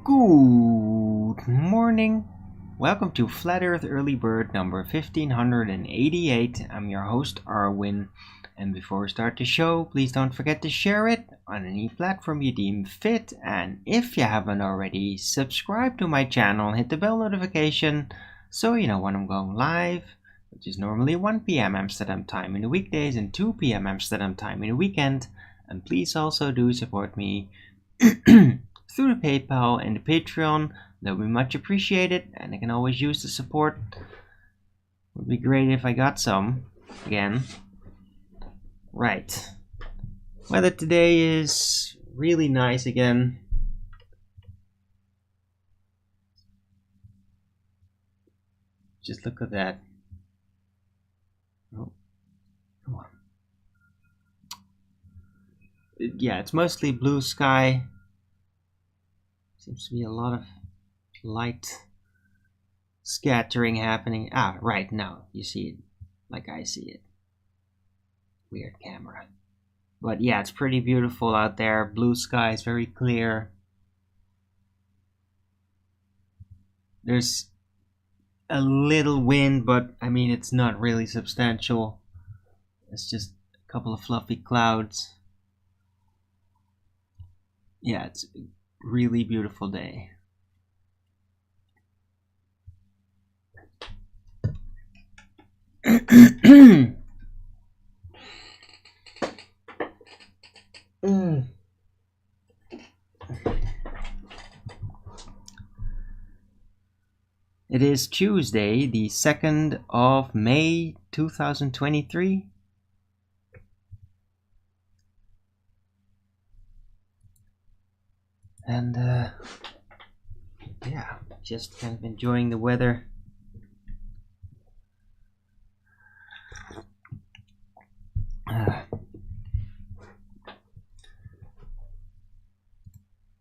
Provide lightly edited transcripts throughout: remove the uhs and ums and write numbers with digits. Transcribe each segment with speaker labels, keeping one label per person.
Speaker 1: Good morning. Welcome to Flat Earth Early Bird number 1588. I'm your host, Arwin. And before we start the show, please don't forget to share it on any platform you deem fit. And if you haven't already, subscribe to my channel, hit the bell notification so you know when I'm going live, which is normally 1 p.m. Amsterdam time in the weekdays and 2 p.m. Amsterdam time in the weekend. And please also do support me through the PayPal and the Patreon. That would be much appreciated, and I can always use the support. Would be great if I got some again. Right. Weather today is really nice again. Just look at that. Oh, come on. Yeah, it's mostly blue sky. Seems to be a lot of light scattering happening. Ah, right, now you see it like I see it. Weird camera. But yeah, it's pretty beautiful out there. Blue sky is very clear. There's a little wind, but I mean, it's not really substantial. It's just a couple of fluffy clouds. Yeah, it's a really beautiful day. It is Tuesday, the 2nd of May 2023. And yeah, just kind of enjoying the weather.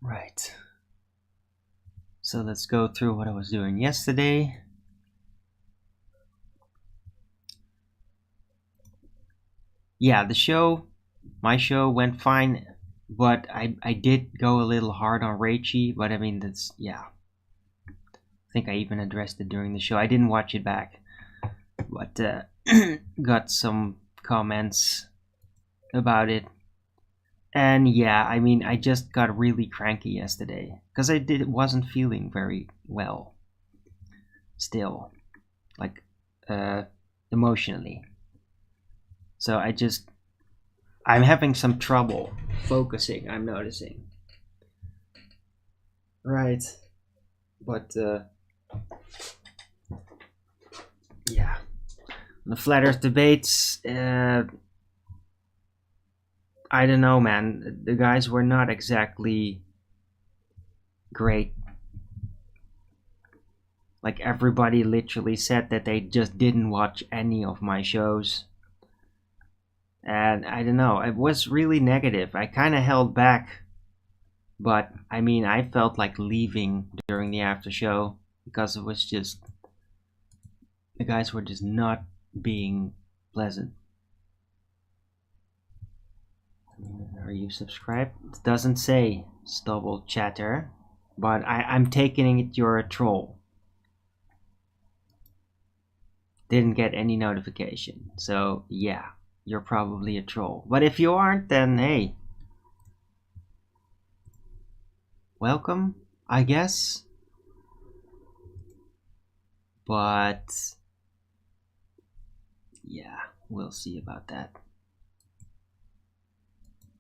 Speaker 1: Right. So let's go through what I was doing yesterday. Yeah, my show went fine, but I did go a little hard on Raichi, but I mean, that's, yeah. I think I even addressed it during the show. I didn't watch it back, but got some comments about it. And yeah, I mean, I just got really cranky yesterday because I wasn't feeling very well still, like emotionally. So I'm having some trouble focusing, I'm noticing. Right. But yeah, the Flat Earth debates, I don't know, man. The guys were not exactly great. Like, everybody literally said that they just didn't watch any of my shows. And I don't know, it was really negative. I kind of held back. But, I mean, I felt like leaving during the after show because it was just, the guys were just not being pleasant. Are you subscribed? It doesn't say stubble chatter, but I'm taking it you're a troll. Didn't get any notification, so yeah, you're probably a troll. But if you aren't, then hey, welcome, I guess. But yeah, we'll see about that.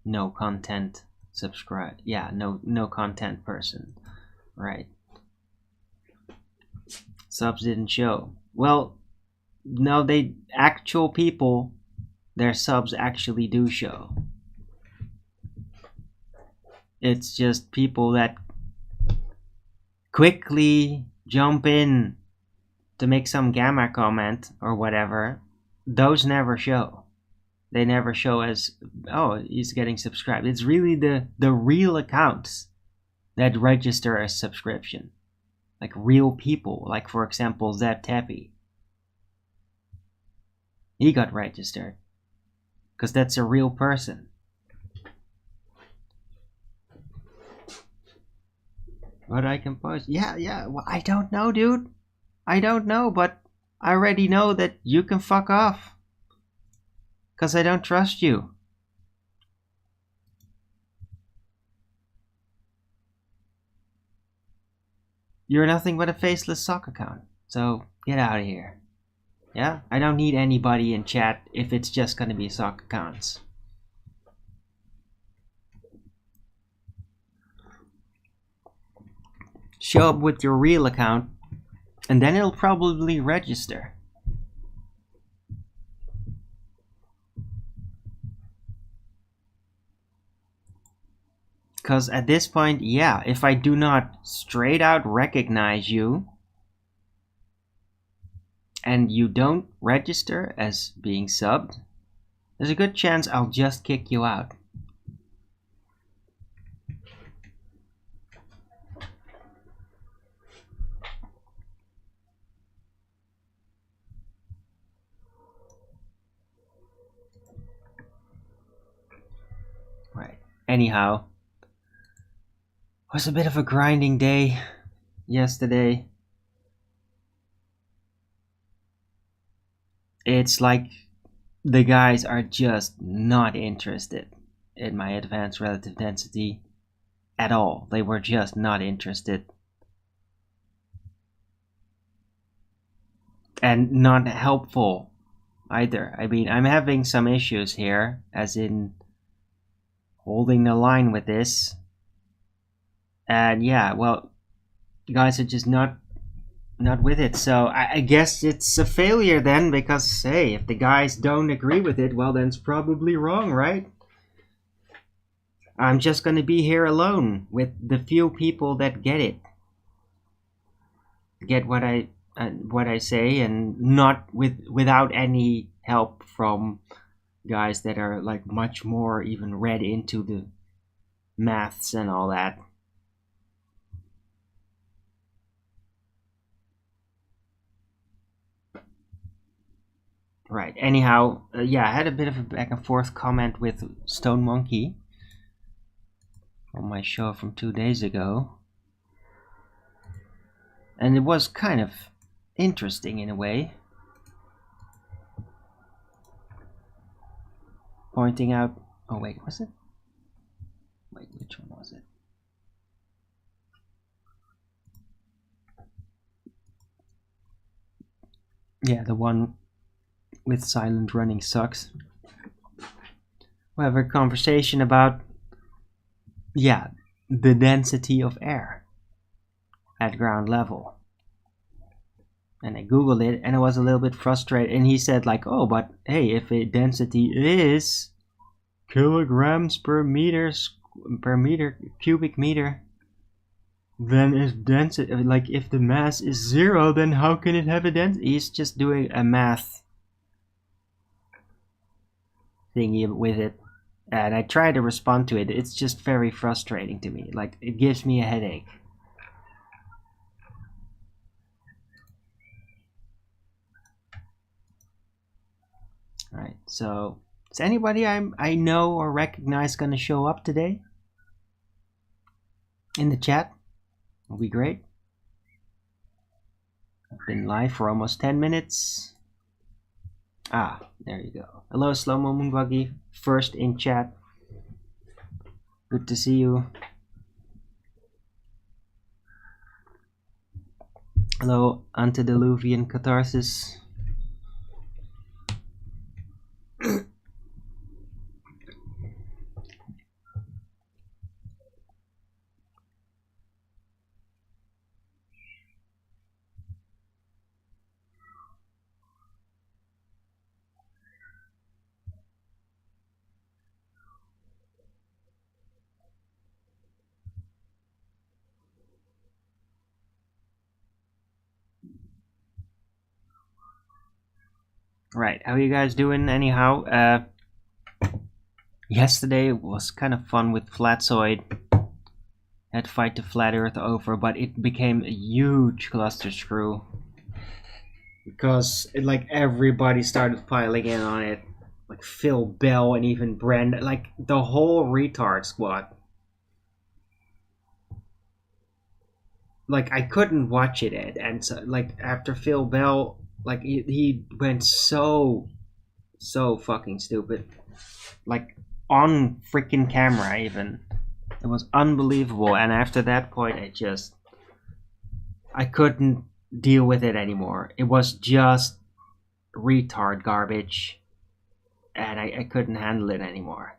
Speaker 1: No content, subscribe. Yeah, no content person. Right. Subs didn't show. Well, no, actual people, their subs actually do show. It's just people that quickly jump in to make some gamma comment or whatever. Those never show. They never show as, oh, he's getting subscribed. It's really the real accounts that register as subscription. Like real people. Like, for example, Zeb Tappy. He got registered. Because that's a real person. But I can post. Yeah. Well, I don't know, dude. I don't know, but I already know that you can fuck off. Because I don't trust you. You're nothing but a faceless sock account. So get out of here. Yeah? I don't need anybody in chat if it's just gonna be sock accounts. Show up with your real account and then it'll probably register. Because at this point, yeah, if I do not straight out recognize you and you don't register as being subbed, there's a good chance I'll just kick you out. Right. Anyhow, it was a bit of a grinding day yesterday. It's like the guys are just not interested in my advanced relative density at all. They were just not interested. And not helpful either. I mean, I'm having some issues here, as in holding the line with this. And yeah, well, you guys are just not with it. So I guess it's a failure then, because hey, if the guys don't agree with it, well, then it's probably wrong, right? I'm just gonna be here alone with the few people that get it, get what I say, and not without any help from guys that are like much more even read into the maths and all that. Right. Anyhow, yeah, I had a bit of a back and forth comment with Stone Monkey on my show from 2 days ago. And it was kind of interesting in a way. Pointing out... Oh, wait, was it? Wait, which one was it? Yeah, the one with silent running sucks. We have a conversation about, yeah, the density of air at ground level. And I googled it and I was a little bit frustrated, and he said like, oh, but hey, if a density is kilograms per cubic meter, then if density, like if the mass is 0, then how can it have a density? He's just doing a math thingy with it, and I try to respond to it. It's just very frustrating to me. Like, it gives me a headache. Alright, so is anybody I know or recognize gonna show up today in the chat? Will be great. I've been live for almost 10 minutes. Ah, there you go. Hello, Slow-Mo Moonbuggy, first in chat. Good to see you. Hello, Antediluvian Catharsis. Right, how are you guys doing anyhow? Yesterday was kind of fun with Flatzoid. Had to fight the Flat Earth over, but it became a huge cluster screw. Because like everybody started piling in on it. Like Phil Bell and even Brand, like the whole retard squad. like I couldn't watch it, Ed. And so, like after Phil Bell, like he went so fucking stupid, like on freaking camera even. It was unbelievable. And after that point, I couldn't deal with it anymore. It was just retard garbage, and I couldn't handle it anymore.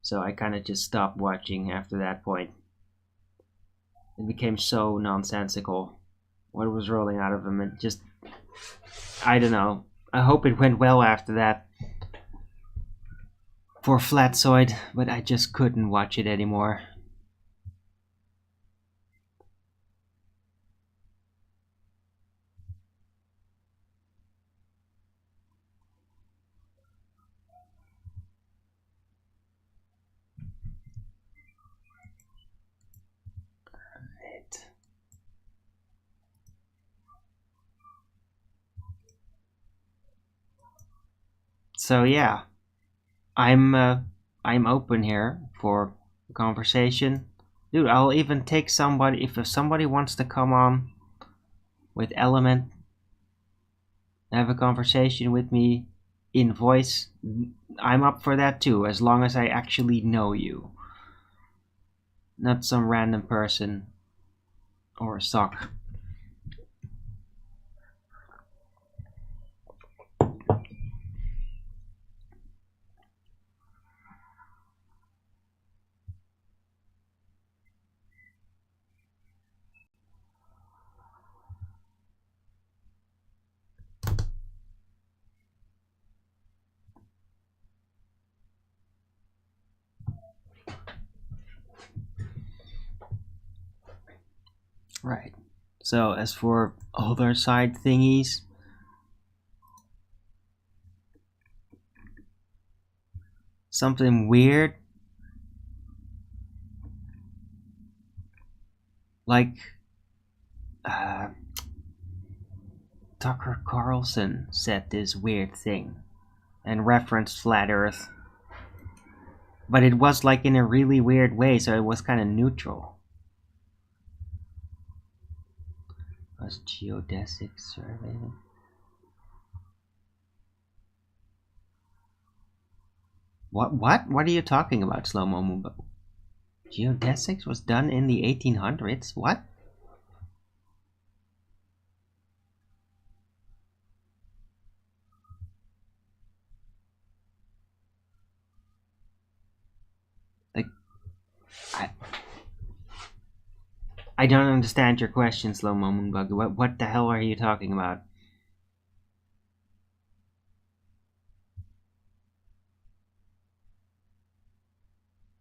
Speaker 1: So I kind of just stopped watching after that point. It became so nonsensical. What was rolling out of him, it just, I don't know. I hope it went well after that for Flatsoid, but I just couldn't watch it anymore. So yeah, I'm open here for conversation, dude. I'll even take somebody if somebody wants to come on with Element, have a conversation with me in voice. I'm up for that too, as long as I actually know you, not some random person or a sock. Right. So as for other side thingies, something weird like Tucker Carlson said this weird thing and referenced Flat Earth, but it was like in a really weird way, so it was kind of neutral. Was geodesic survey? What are you talking about, Slow Mo Moomba? Geodesics was done in the 1800s? What? Like, I don't understand your question, Slow Mo Moonbug. What the hell are you talking about?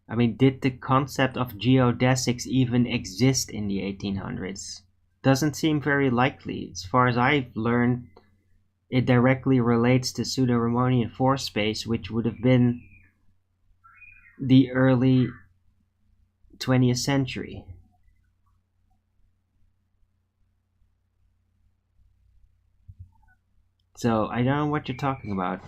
Speaker 1: I mean, did the concept of geodesics even exist in the 1800s? Doesn't seem very likely. As far as I've learned, it directly relates to pseudo-Riemannian force space, which would have been the early 20th century. So I don't know what you're talking about.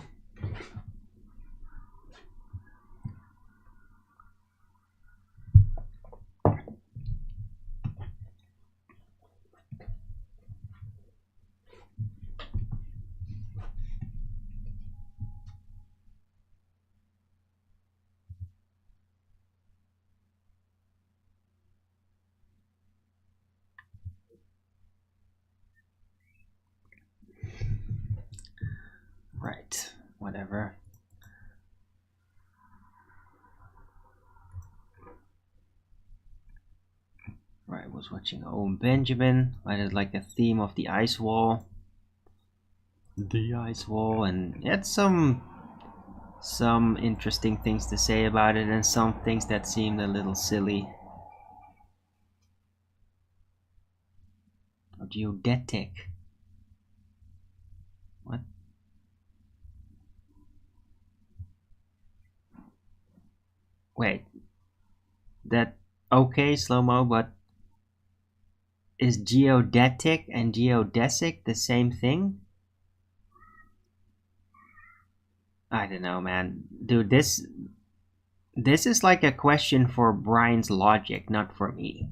Speaker 1: Right, whatever. Right, I was watching Owen Benjamin. I had like a theme of the ice wall. The ice wall, and it had some interesting things to say about it, and some things that seemed a little silly. Geodetic. What? Wait. That okay, slow mo, but is geodetic and geodesic the same thing? I don't know, man. Dude, this is like a question for Brian's logic, not for me.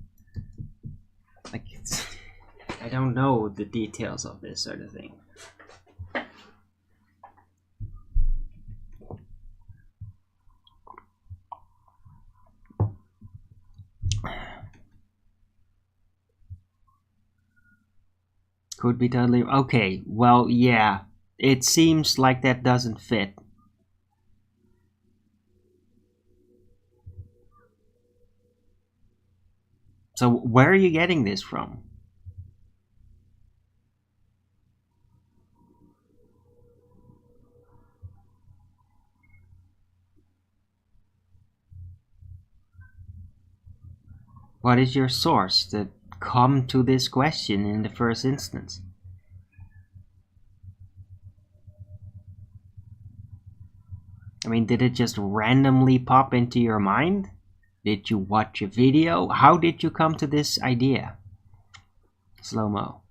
Speaker 1: Like, I don't know the details of this sort of thing. Could be totally okay. Well, yeah, it seems like that doesn't fit. So where are you getting this from? What is your source that come to this question in the first instance? I mean, did it just randomly pop into your mind? Did you watch a video? How did you come to this idea? Slow-mo.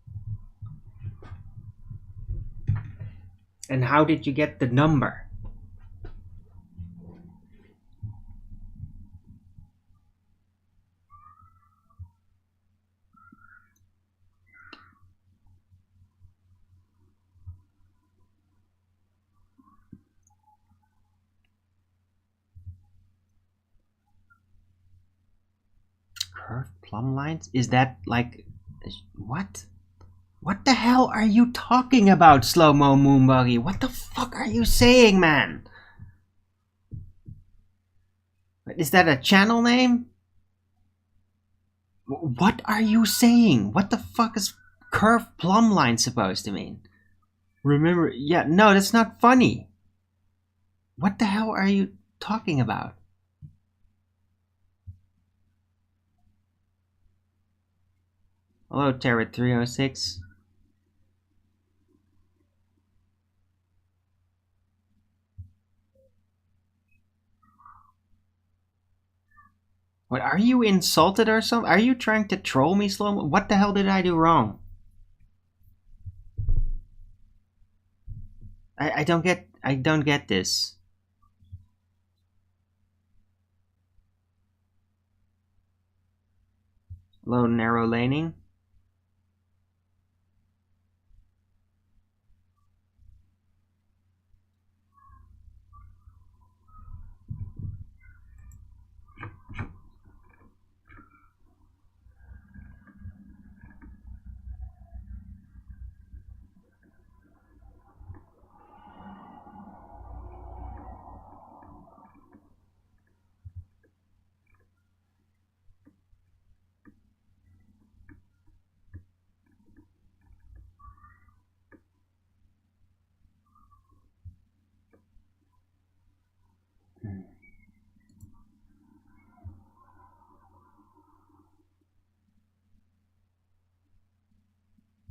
Speaker 1: And how did you get the number? Curved plumb lines? Is that like... What? What the hell are you talking about, Slow-mo Moonbuggy? What the fuck are you saying, man? Is that a channel name? What are you saying? What the fuck is curved plumb line supposed to mean? Remember, yeah, no, that's not funny. What the hell are you talking about? Hello, Terra306. What, are you insulted or something? Are you trying to troll me, Slow-mo? What the hell did I do wrong? I don't get this. Hello, narrow laning.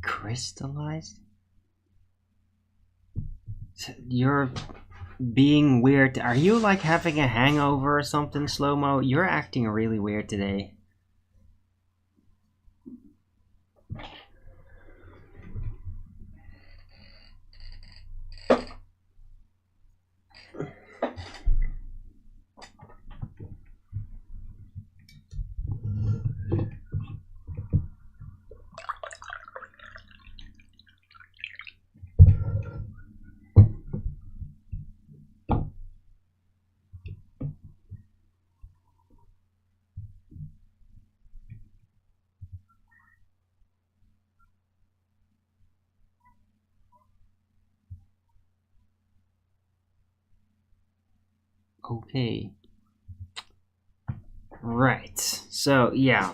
Speaker 1: Crystallized? You're being weird. Are you like having a hangover or something, Slow-mo? You're acting really weird today. Okay. Right. So, yeah.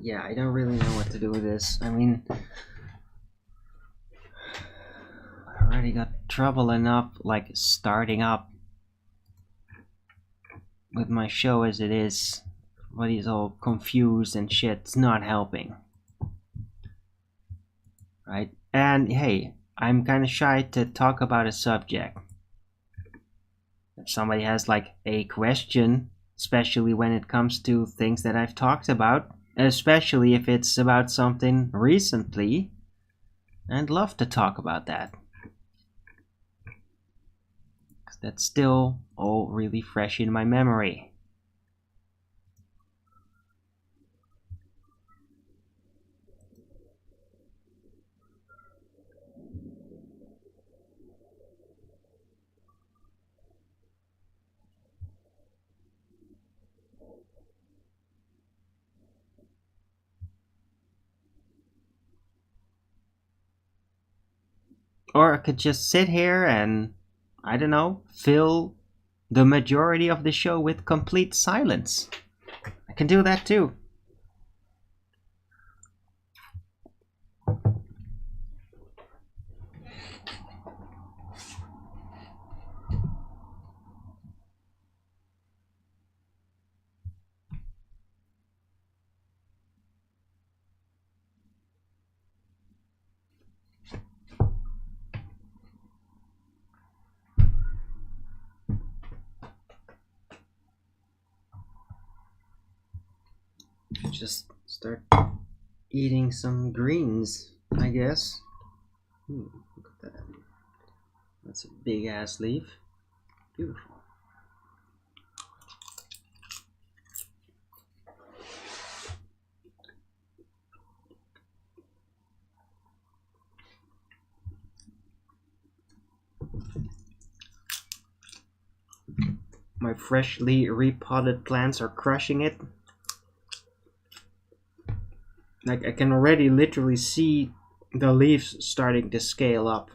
Speaker 1: Yeah, I don't really know what to do with this. I mean, I already got trouble enough, like, starting up with my show as it is. Everybody's all confused and shit. It's not helping. Right? And hey, I'm kind of shy to talk about a subject. If somebody has like a question, especially when it comes to things that I've talked about, especially if it's about something recently, I'd love to talk about that. That's still all really fresh in my memory. Or I could just sit here and, I don't know, fill the majority of the show with complete silence. I can do that too. Just start eating some greens, I guess. Look at that. That's a big ass leaf. Beautiful. My freshly repotted plants are crushing it. Like, I can already literally see the leaves starting to scale up.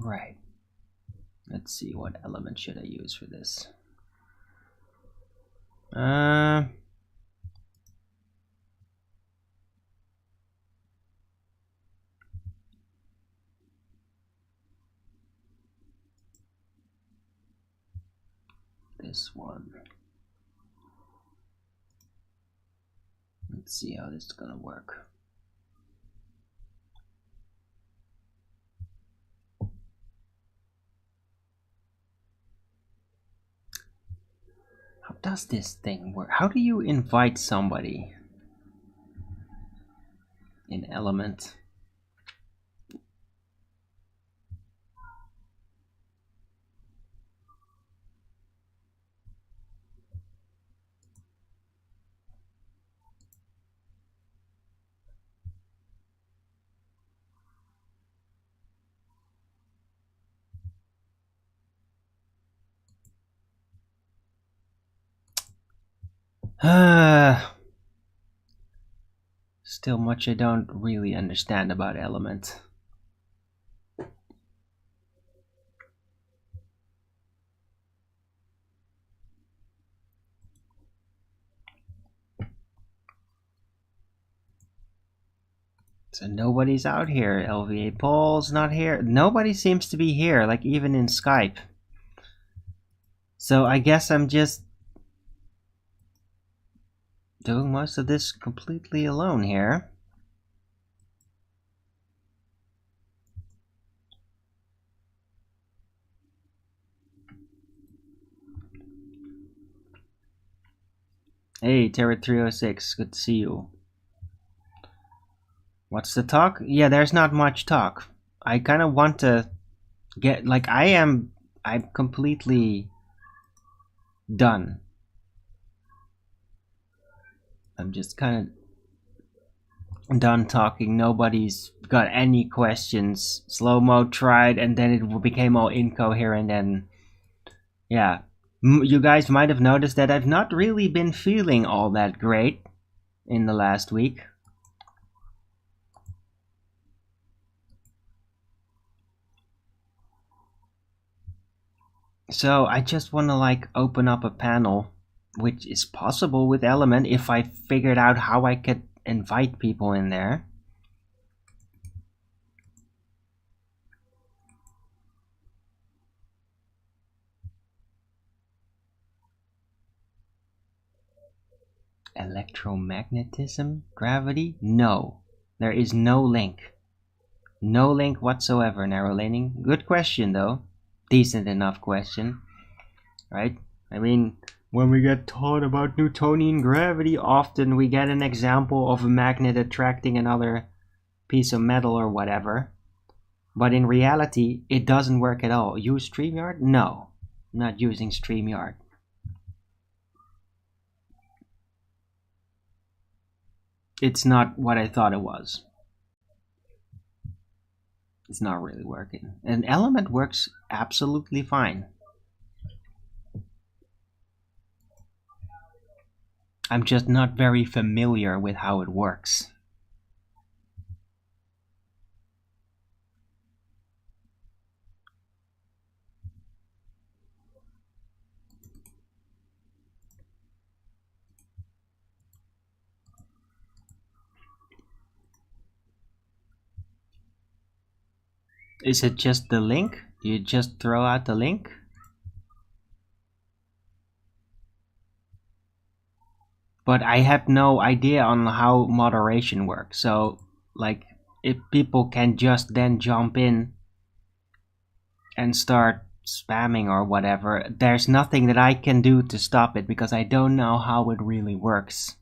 Speaker 1: Right. Let's see, what element should I use for this? This one. Let's see how this is gonna work. How does this thing work? How do you invite somebody in element? Still much I don't really understand about element. So nobody's out here. LVA Paul's not here. Nobody seems to be here, like even in Skype. So I guess I'm just doing most of this completely alone here. Hey, Terra306, good to see you. What's the talk? Yeah, there's not much talk. I kind of want to get, like, I'm completely done. I'm just kind of done talking. Nobody's got any questions. Slow-mo tried, and then it became all incoherent, and yeah. You guys might have noticed that I've not really been feeling all that great in the last week. So I just want to like open up a panel, which is possible with Element if I figured out how I could invite people in there. Electromagnetism? Gravity? No. There is no link. No link whatsoever, narrow laning. Good question though. Decent enough question. Right? I mean, when we get taught about Newtonian gravity, often we get an example of a magnet attracting another piece of metal or whatever. But in reality, it doesn't work at all. Use StreamYard? No. I'm not using StreamYard. It's not what I thought it was. It's not really working. And Element works absolutely fine. I'm just not very familiar with how it works. Is it just the link? You just throw out the link? But I have no idea on how moderation works. So, like, if people can just then jump in and start spamming or whatever, there's nothing that I can do to stop it because I don't know how it really works.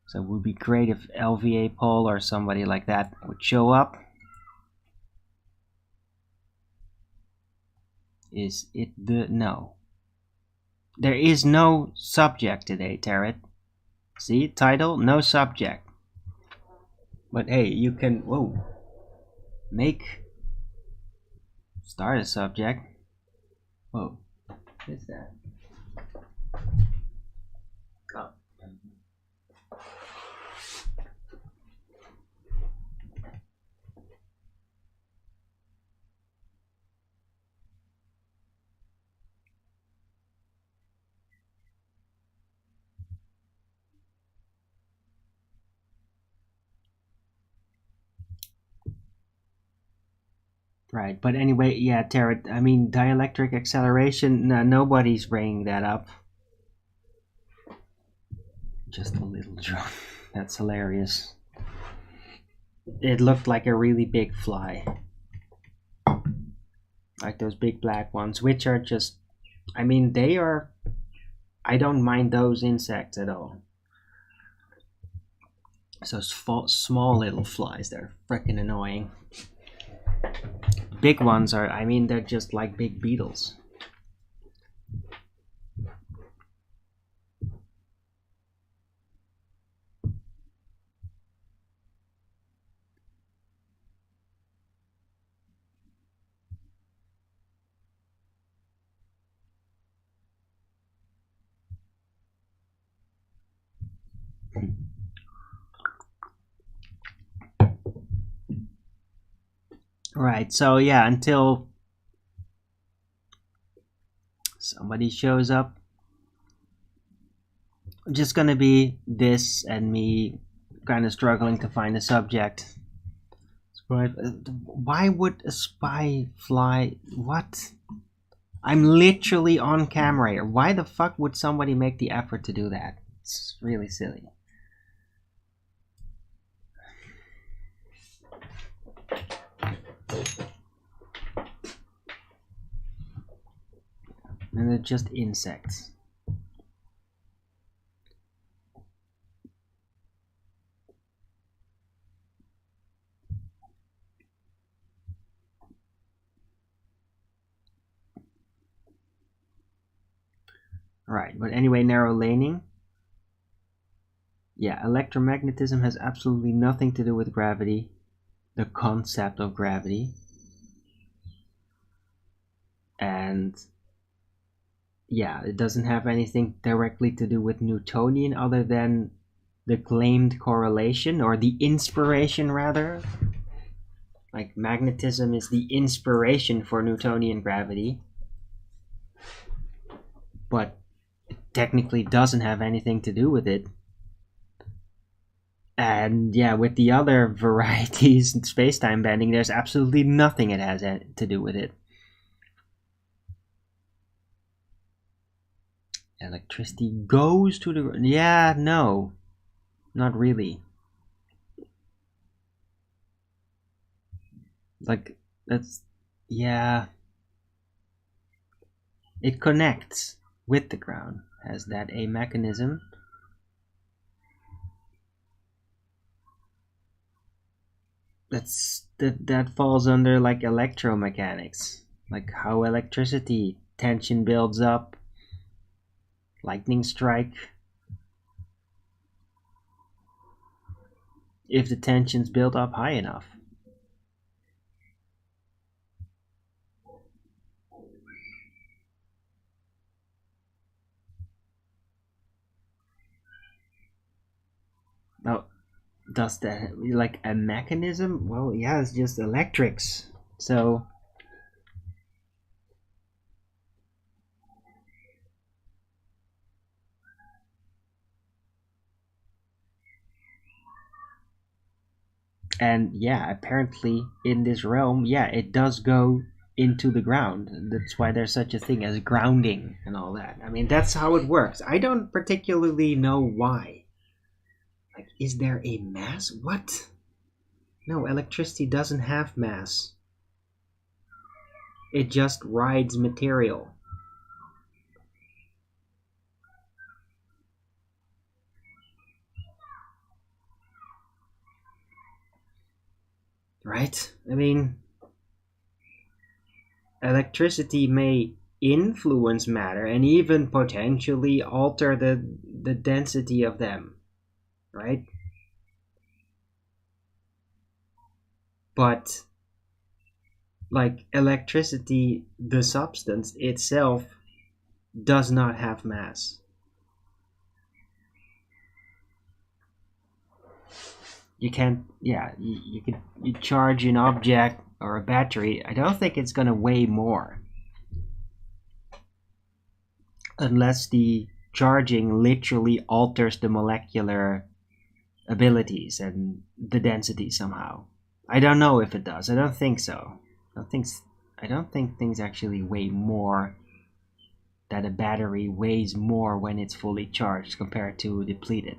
Speaker 1: So it would be great if LVA Poll or somebody like that would show up. Is it the... no. There is no subject today, Tarot. See, title, no subject. But hey, you can, whoa, make, start a subject. Whoa, what is that? Oh. Right, but anyway, yeah, Tarot, I mean, dielectric acceleration, nobody's bringing that up. Just a little drone. That's hilarious. It looked like a really big fly. Like those big black ones, which are just, I mean, they are, I don't mind those insects at all. So small little flies, they're freaking annoying. Big ones are, I mean, they're just like big beetles. Right, so yeah, until somebody shows up, just gonna be this and me kind of struggling to find a subject. Why would a spy fly? What? I'm literally on camera here. Why the fuck would somebody make the effort to do that? It's really silly. And they're just insects. Right, but anyway, narrow laning. Yeah, electromagnetism has absolutely nothing to do with gravity. The concept of gravity. And yeah, it doesn't have anything directly to do with Newtonian other than the claimed correlation, or the inspiration rather. Like, magnetism is the inspiration for Newtonian gravity, but it technically doesn't have anything to do with it. And yeah, with the other varieties in space-time bending, there's absolutely nothing it has to do with it. Electricity goes to the... Yeah, no. Not really. Like, that's... Yeah. It connects with the ground. Has that a mechanism? That falls under like electromechanics. Like how electricity tension builds up. Lightning strike. If the tension's built up high enough. Now, does that like a mechanism? Well, yeah, it's just electrics. So and yeah, apparently in this realm, yeah, it does go into the ground. That's why there's such a thing as grounding and all that. I mean, that's how it works. I don't particularly know why. Like, is there a mass? What? No, electricity doesn't have mass. It just rides material. Right? I mean, electricity may influence matter and even potentially alter the density of them, right? But like electricity, the substance itself does not have mass. You can't, yeah, you charge an object or a battery. I don't think it's gonna weigh more unless the charging literally alters the molecular abilities and the density somehow. I don't know if it does. I don't think so. I don't think things actually weigh more. That a battery weighs more when it's fully charged compared to depleted.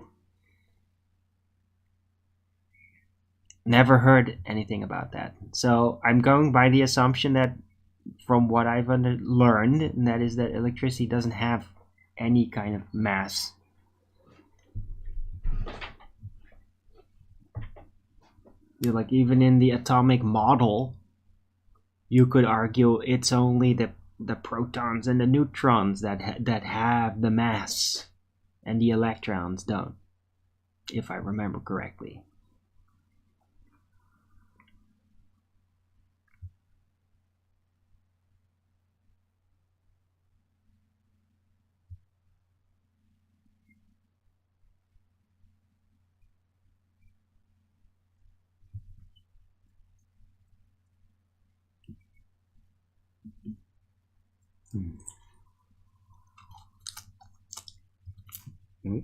Speaker 1: Never heard anything about that. So I'm going by the assumption that from what I've learned, and that is that electricity doesn't have any kind of mass. Like even in the atomic model, you could argue it's only the protons and the neutrons that have the mass, and the electrons don't, if I remember correctly. Hmm. Hmm.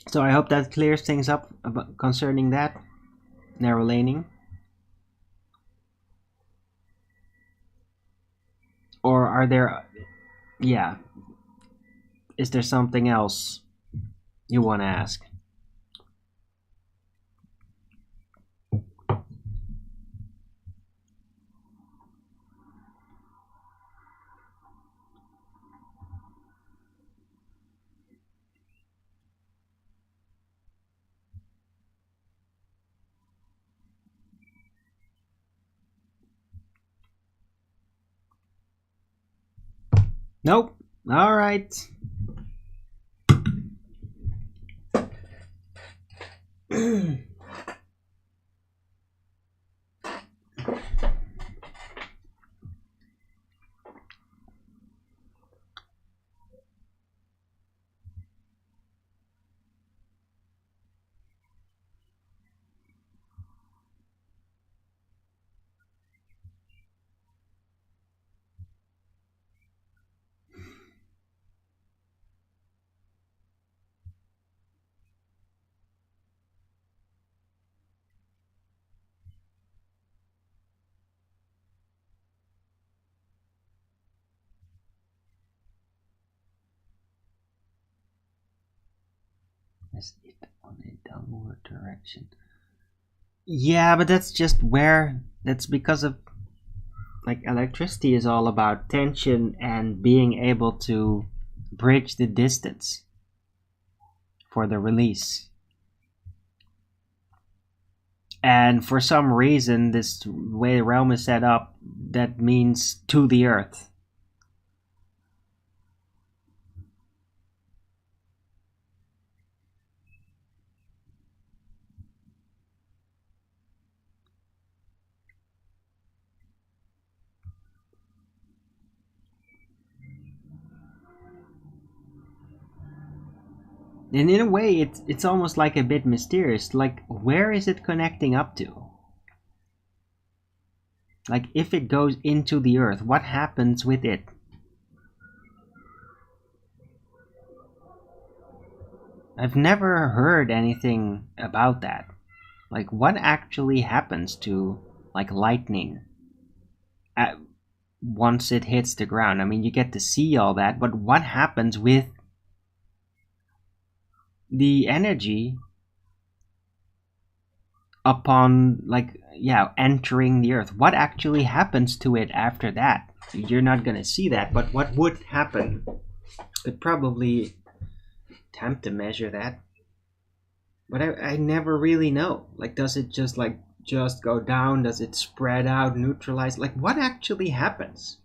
Speaker 1: So I hope that clears things up about concerning that narrow laning. Or are there, yeah, is there something else you want to ask? Nope. All right. Is it on a downward direction? Yeah, but that's just where. That's because of like electricity is all about tension and being able to bridge the distance for the release. And for some reason, this way the realm is set up, that means to the earth. And in a way, it's almost like a bit mysterious. Like, where is it connecting up to? Like, if it goes into the earth, what happens with it? I've never heard anything about that. Like, what actually happens to, like, lightning at, once it hits the ground? I mean, you get to see all that, but what happens with the energy upon, like, yeah, entering the earth? What actually happens to it after that? You're not gonna see that, but what would happen? Could probably attempt to measure that, but I never really know. Like, does it just like just go down? Does it spread out, neutralize? Like, what actually happens?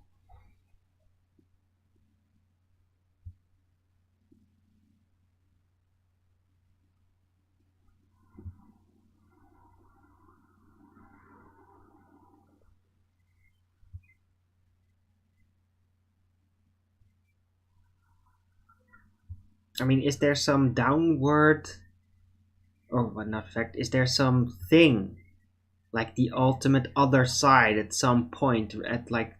Speaker 1: I mean, is there some downward, or what not fact? Is there something like the ultimate other side at some point at like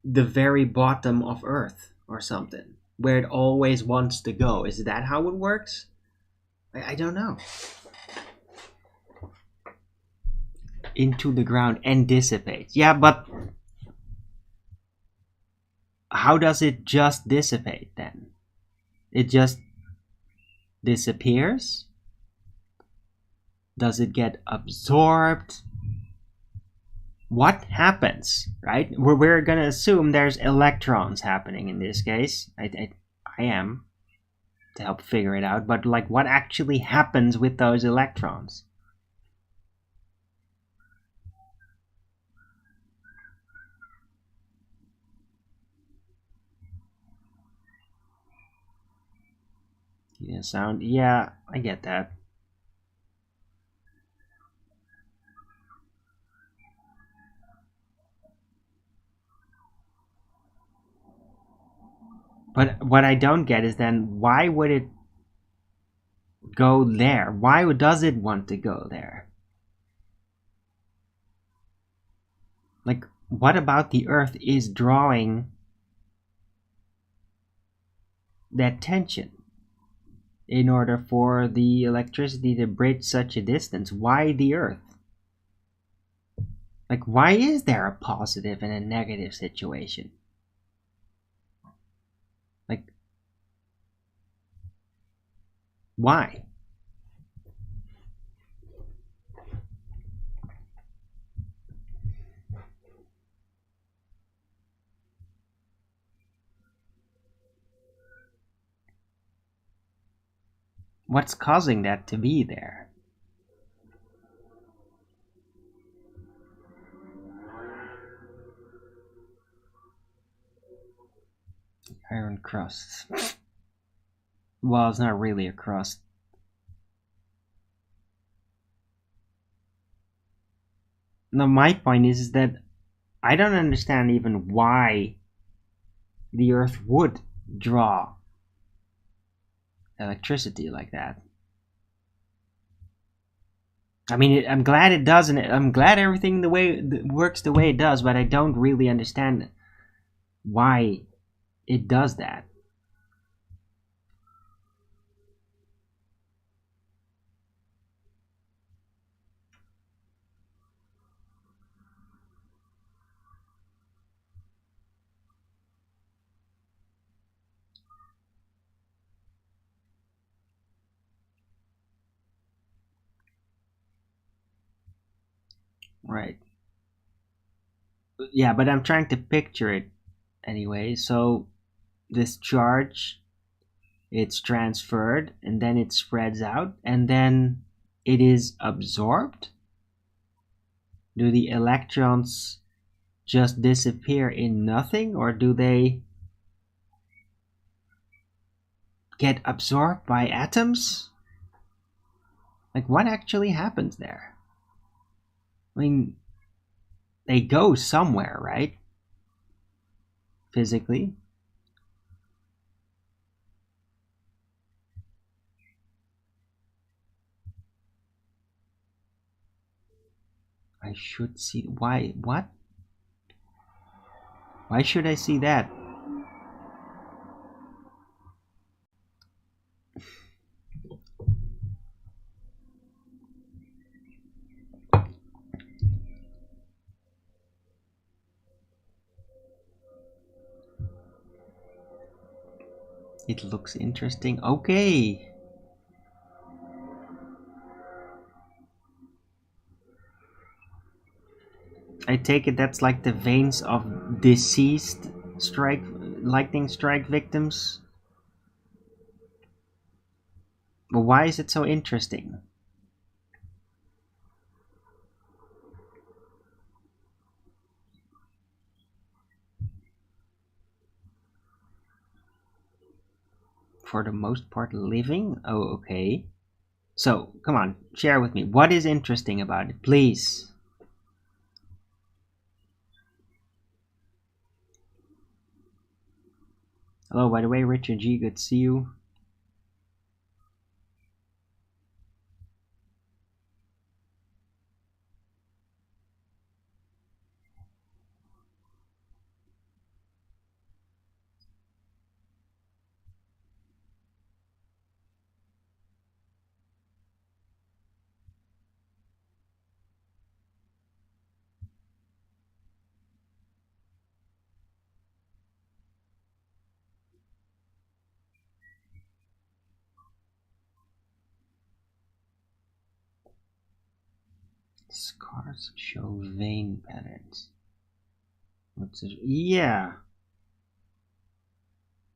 Speaker 1: the very bottom of Earth or something, where it always wants to go? Is that how it works? I don't know. Into the ground and dissipates. Yeah, but how does it just dissipate then? It just disappears? Does it get absorbed? What happens, right? We're gonna assume there's electrons happening in this case. I am to help figure it out, but like, what actually happens with those electrons? See the sound? Yeah, I get that. But what I don't get is then why would it go there? Why does it want to go there? Like, what about the Earth is drawing that tension in order for the electricity to bridge such a distance? Why the Earth? Like, why is there a positive and a negative situation? Like, why? What's causing that to be there? Iron crust. Well, it's not really a crust. No, my point is that I don't understand even why the Earth would draw electricity like that. I mean, I'm glad it does, and I'm glad everything works the way it does, but I don't really understand why it does that. Right. Yeah, but I'm trying to picture it anyway. So this charge, it's transferred, and then it spreads out, and then it is absorbed. Do the electrons just disappear in nothing, or do they get absorbed by atoms? Like, what actually happens there? I mean, they go somewhere, right? Physically. I should see. Why? What? Why should I see that? It looks interesting. Okay. I take it that's like the veins of deceased lightning strike victims. But why is it so interesting? For the most part, living? Oh, okay. So, come on, share with me. What is interesting about it, please? Hello, by the way, Richard G, good to see you. Scars show vein patterns. What's it? Yeah.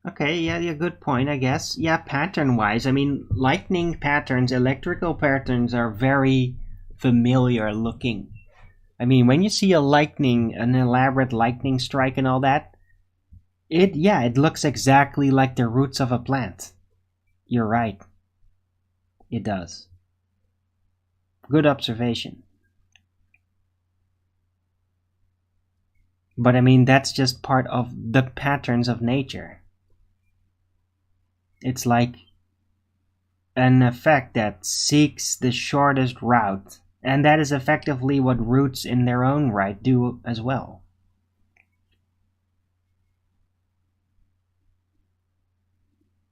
Speaker 1: Okay, yeah, good point, I guess. Yeah, pattern-wise, I mean, lightning patterns, electrical patterns are very familiar looking. I mean, when you see an elaborate lightning strike and all that, it looks exactly like the roots of a plant. You're right. It does. Good observation. But I mean, that's just part of the patterns of nature. It's like an effect that seeks the shortest route. And that is effectively what roots in their own right do as well.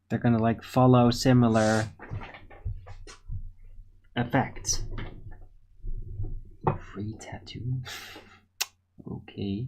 Speaker 1: They're gonna like follow similar effects. Free tattoo? Okay.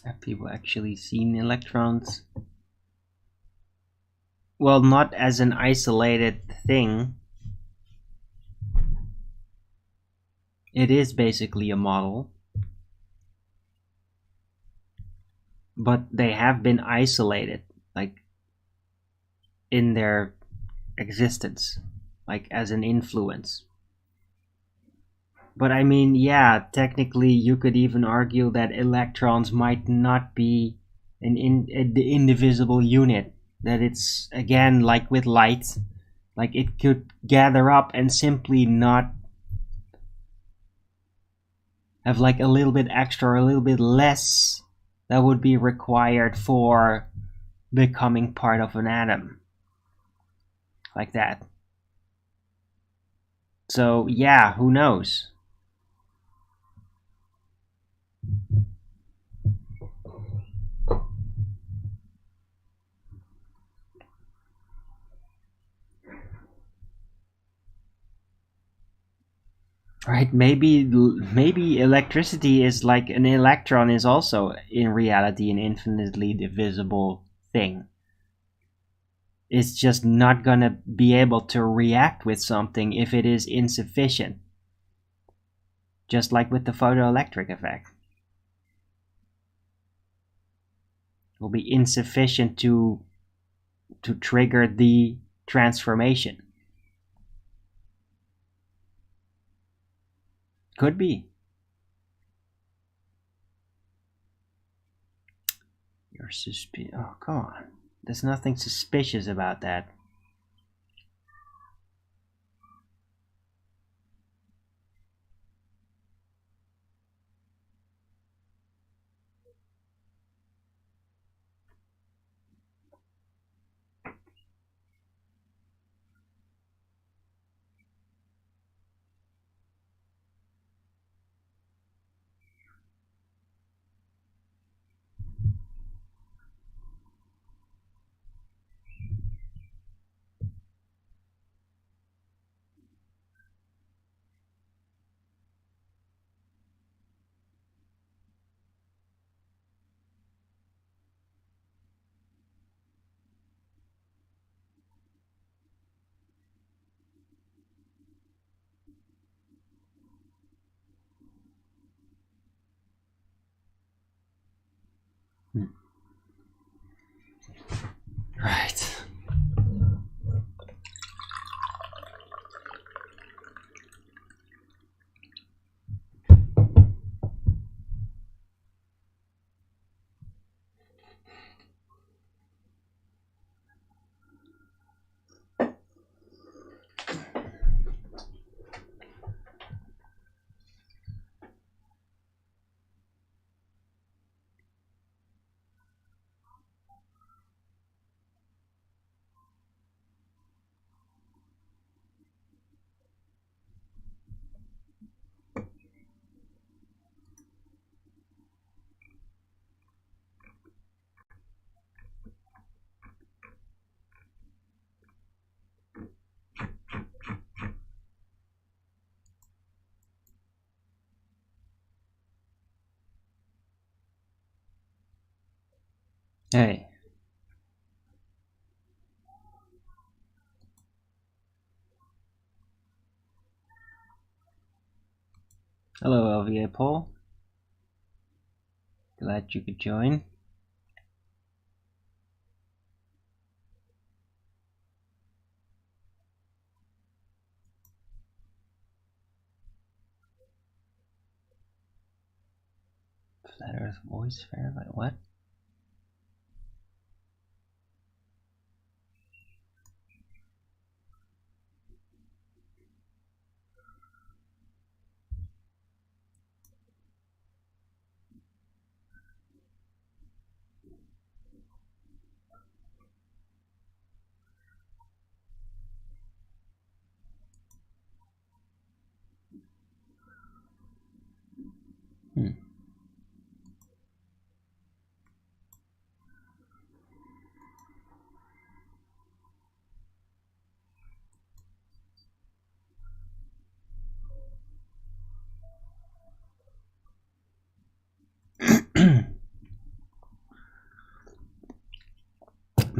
Speaker 1: Have people actually seen electrons? Well, not as an isolated thing. It is basically a model. But they have been isolated, like, in their existence, like, as an influence. But I mean, yeah, technically you could even argue that electrons might not be the indivisible unit. That it's, again, like with light, like it could gather up and simply not have like a little bit extra or a little bit less that would be required for becoming part of an atom. Like that. So, yeah, who knows? Right, maybe electricity is like an electron is also in reality an infinitely divisible thing. It's just not gonna be able to react with something if it is insufficient. Just like with the photoelectric effect. It will be insufficient to trigger the transformation. Could be. You're suspicious. Oh, come on. There's nothing suspicious about that. Right. Hey. Hello, LVA Paul. Glad you could join. Flat Earth voice verified. What?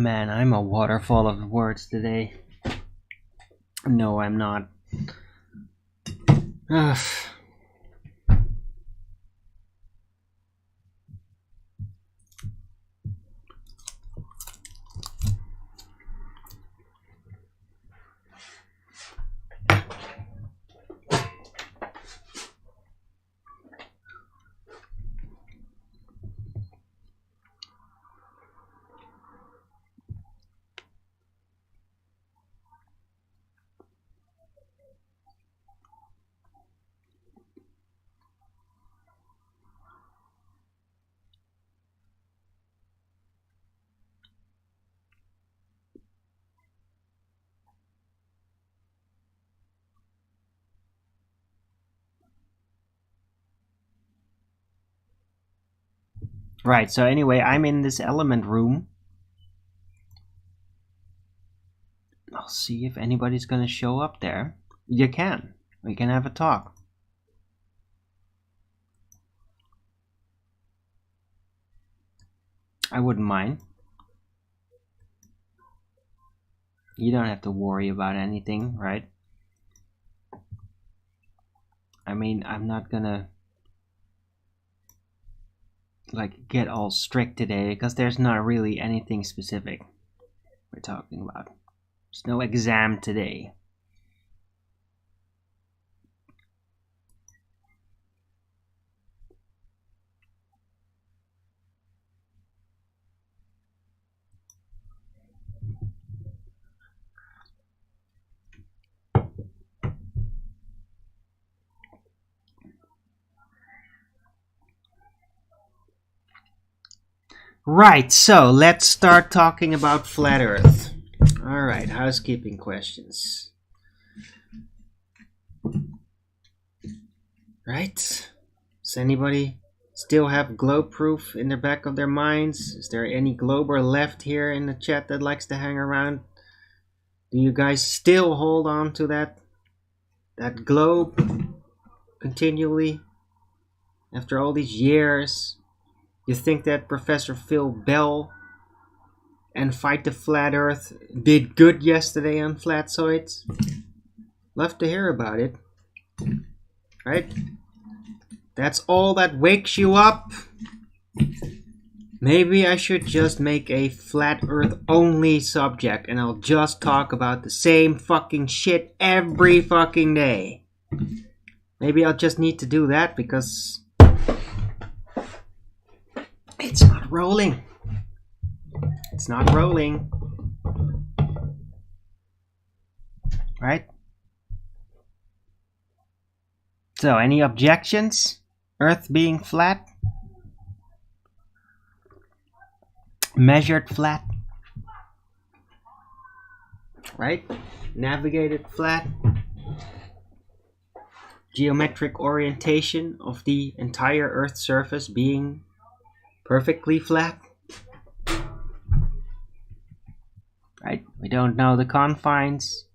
Speaker 1: Man, I'm a waterfall of words today. No, I'm not. Ugh. Right, so anyway, I'm in this element room. I'll see if anybody's gonna show up there. You can. We can have a talk. I wouldn't mind. You don't have to worry about anything, right? I mean, I'm not gonna like get all strict today because there's not really anything specific we're talking about. There's no exam today. Right, so let's start talking about Flat Earth. Alright, housekeeping questions. Right? Does anybody still have globe proof in the back of their minds? Is there any glober left here in the chat that likes to hang around? Do you guys still hold on to that globe continually? After all these years, you think that Professor Phil Bell and Fight the Flat Earth did good yesterday on Flatzoids? Love to hear about it. Right? That's all that wakes you up. Maybe I should just make a flat earth only subject and I'll just talk about the same fucking shit every fucking day. Maybe I'll just need to do that because it's not rolling. It's not rolling. Right? So, any objections? Earth being flat? Measured flat? Right? Navigated flat? Geometric orientation of the entire Earth's surface being perfectly flat? Right? We don't know the confines.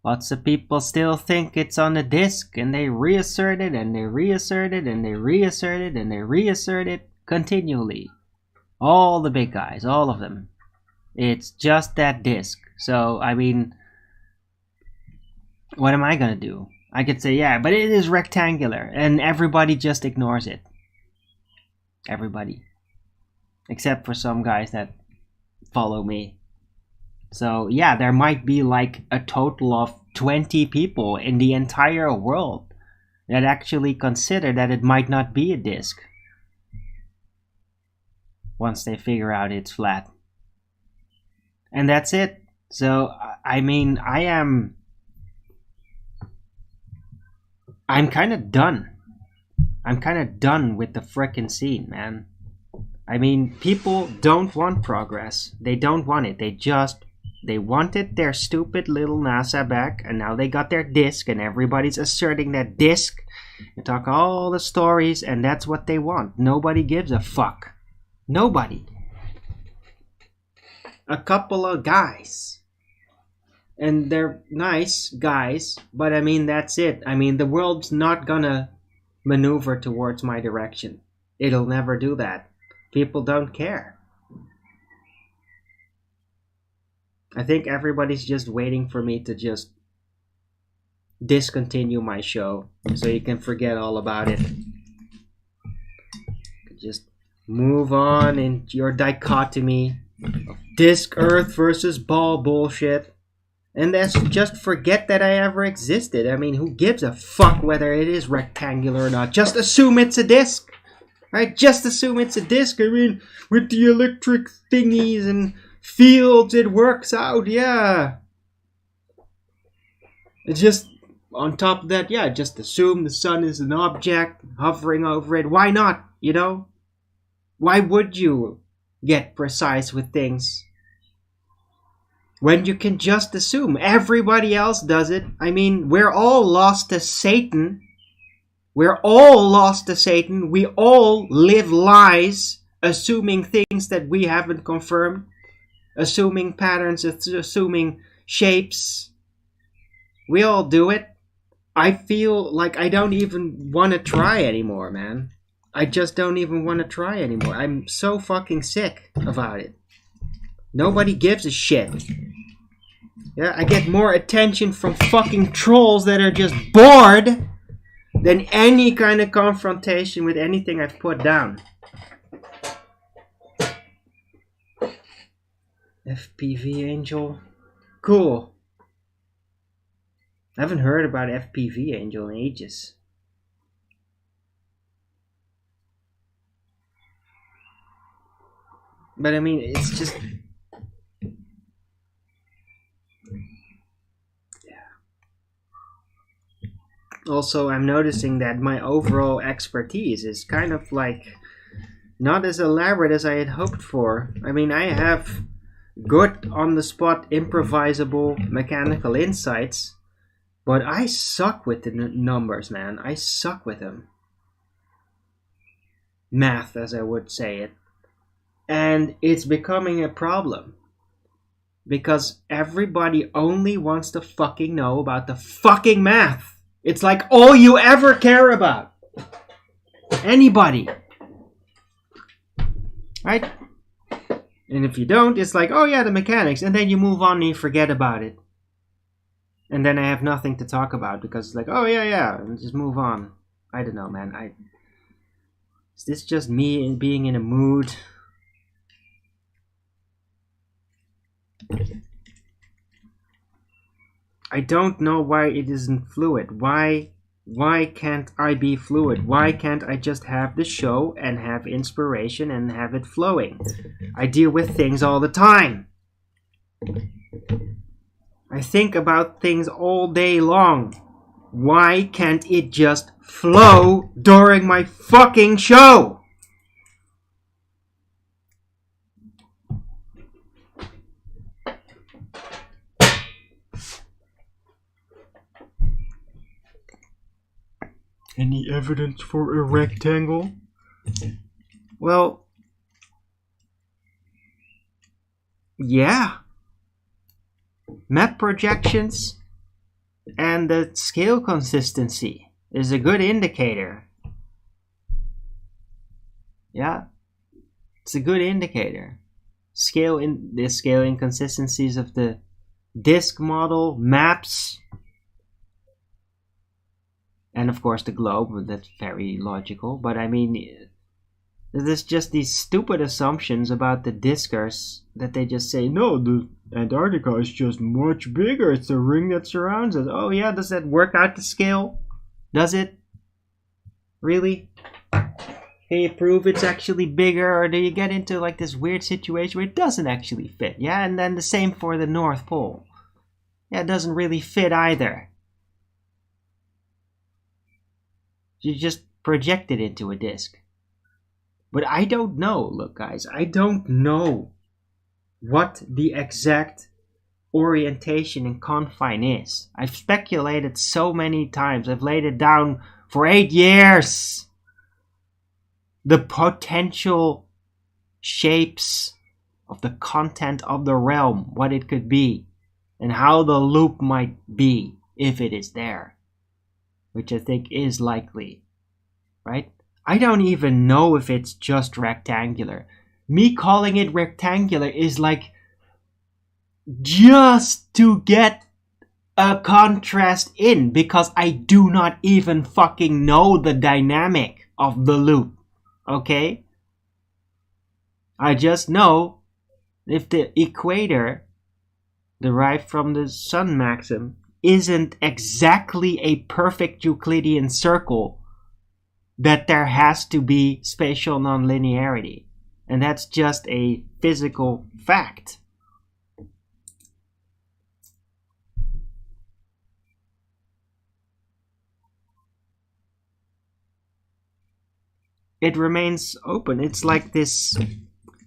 Speaker 1: Lots of people still think it's on a disc, and they reassert it, and they reassert it, and they reassert it, and they reassert it continually. All the big guys, all of them. It's just that disc. So, I mean, what am I gonna do? I could say, yeah, but it is rectangular, and everybody just ignores it. Everybody. Except for some guys that follow me. So, yeah, there might be like a total of 20 people in the entire world that actually consider that it might not be a disc once they figure out it's flat. And that's it. So, I mean, I'm kind of done. I'm kind of done with the frickin' scene, man. I mean, people don't want progress. They don't want it. They wanted their stupid little NASA back, and now they got their disc, and everybody's asserting that disc and talk all the stories, and that's what they want. Nobody gives a fuck. Nobody. A couple of guys. And they're nice guys, but I mean, that's it. I mean, the world's not gonna maneuver towards my direction. It'll never do that. People don't care. I think everybody's just waiting for me to just discontinue my show so you can forget all about it. Just move on in your dichotomy of disc earth versus ball bullshit. And just forget that I ever existed. I mean, who gives a fuck whether it is rectangular or not? Just assume it's a disc. Right? Just assume it's a disc. I mean, with the electric thingies and fields, it works out, yeah. It's just, on top of that, yeah, just assume the sun is an object hovering over it. Why not, you know? Why would you get precise with things when you can just assume? Everybody else does it. I mean, we're all lost to Satan. We're all lost to Satan. We all live lies, assuming things that we haven't confirmed. Assuming patterns, assuming shapes. We all do it. I feel like I don't even want to try anymore, man. I just don't even want to try anymore. I'm so fucking sick about it. Nobody gives a shit. Yeah, I get more attention from fucking trolls that are just bored than any kind of confrontation with anything I've put down. FPV Angel. Cool. I haven't heard about FPV Angel in ages. But I mean, it's just... yeah. Also, I'm noticing that my overall expertise is kind of like not as elaborate as I had hoped for. I mean, I have good on-the-spot improvisable mechanical insights, but I suck with the numbers, man. I suck with them. Math, as I would say it. And it's becoming a problem. Because everybody only wants to fucking know about the fucking math. It's like all you ever care about. Anybody. Right? And if you don't, it's like, oh yeah, the mechanics. And then you move on and you forget about it. And then I have nothing to talk about because it's like, oh yeah, and just move on. I don't know, man. Is this just me being in a mood? I don't know why it isn't fluid. Why can't I be fluid? Why can't I just have the show and have inspiration and have it flowing? I deal with things all the time. I think about things all day long. Why can't it just flow during my fucking show? Any evidence for a rectangle? Well, yeah. Map projections and the scale consistency is a good indicator. Yeah, it's a good indicator. The scale inconsistencies of the disk model, maps, and of course the globe. That's very logical, but I mean, there's just these stupid assumptions about the diskers that they just say, no, the Antarctica is just much bigger. It's the ring that surrounds us. Oh yeah, does that work out to scale? Does it? Really? Can you prove it's actually bigger, or do you get into like this weird situation where it doesn't actually fit? Yeah, and then the same for the North Pole. Yeah, it doesn't really fit either. You just project it into a disk. But I don't know, look guys, I don't know what the exact orientation and confine is. I've speculated so many times, I've laid it down for 8 years. The potential shapes of the content of the realm, what it could be, and how the loop might be if it is there, which I think is likely, right? I don't even know if it's just rectangular. Me calling it rectangular is like just to get a contrast in, because I do not even fucking know the dynamic of the loop, okay? I just know if the equator derived from the sun maxim isn't exactly a perfect Euclidean circle, that there has to be spatial nonlinearity. And that's just a physical fact. It remains open. It's like this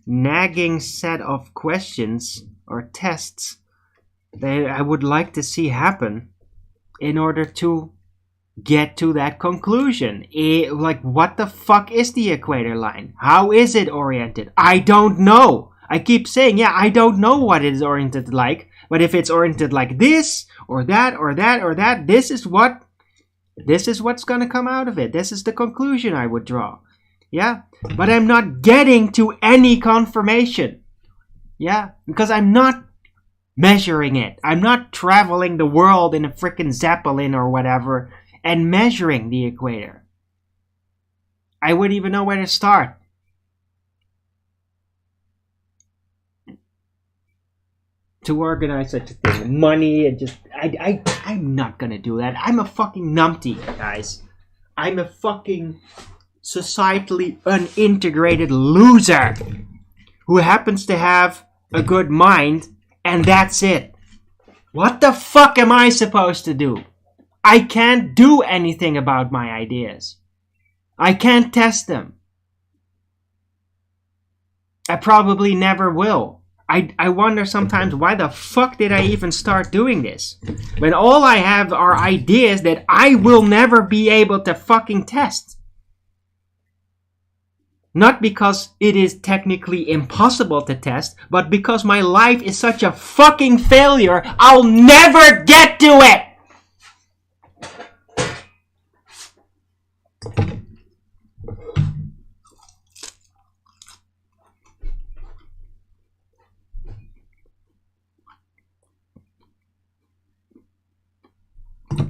Speaker 1: nagging set of questions or tests that I would like to see happen in order to get to that conclusion. Like, what the fuck is the equator line? How is it oriented? I don't know. I keep saying, yeah, I don't know what it is oriented like, but if it's oriented like this, or that, or that, or that, this is what's gonna come out of it. This is the conclusion I would draw. Yeah, but I'm not getting to any confirmation. Yeah, because I'm not measuring it. I'm not traveling the world in a freaking Zeppelin or whatever and measuring the equator. I wouldn't even know where to start. To organize such a thing, money and just, I'm not gonna do that. I'm a fucking numpty, guys. I'm a fucking societally unintegrated loser who happens to have a good mind, and that's it. What the fuck am I supposed to do? I can't do anything about my ideas. I can't test them. I probably never will. I wonder sometimes, why the fuck did I even start doing this? When all I have are ideas that I will never be able to fucking test. Not because it is technically impossible to test, but because my life is such a fucking failure, I'll never get to it!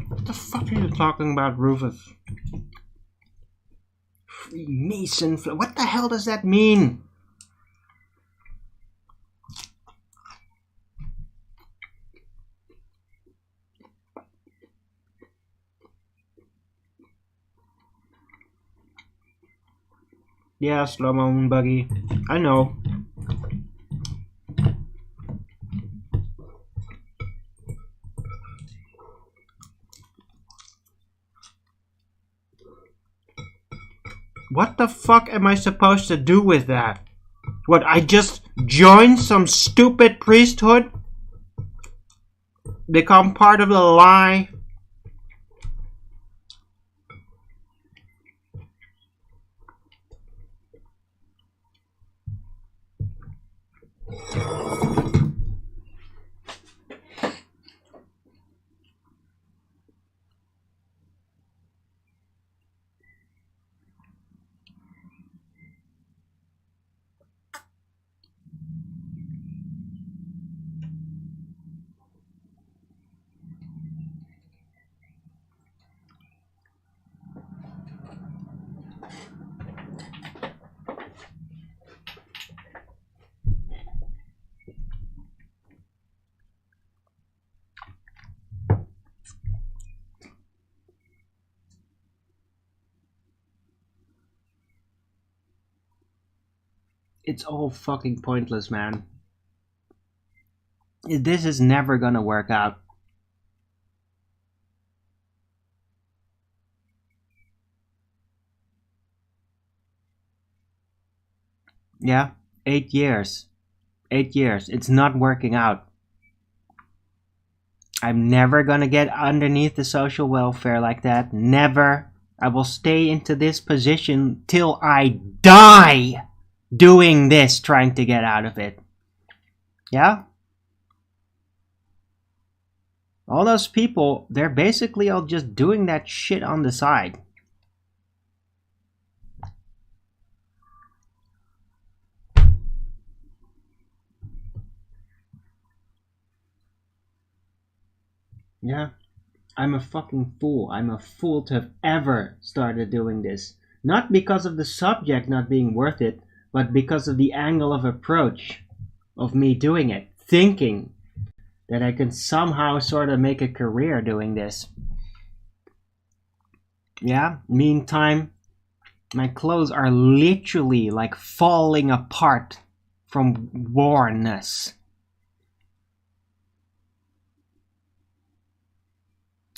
Speaker 1: What the fuck are you talking about, Rufus? Freemason. What the hell does that mean? Yeah, slow-mo moon buggy. I know. What the fuck am I supposed to do with that? What, I just join some stupid priesthood? Become part of the lie? It's all fucking pointless, man. This is never gonna work out. Yeah, 8 years. 8 years. It's not working out. I'm never gonna get underneath the social welfare like that. Never. I will stay into this position till I die doing this, trying to get out of it. Yeah? All those people, they're basically all just doing that shit on the side. Yeah, I'm a fucking fool. I'm a fool to have ever started doing this. Not because of the subject not being worth it, but because of the angle of approach of me doing it. Thinking that I can somehow sort of make a career doing this. Yeah, meantime, my clothes are literally like falling apart from wornness.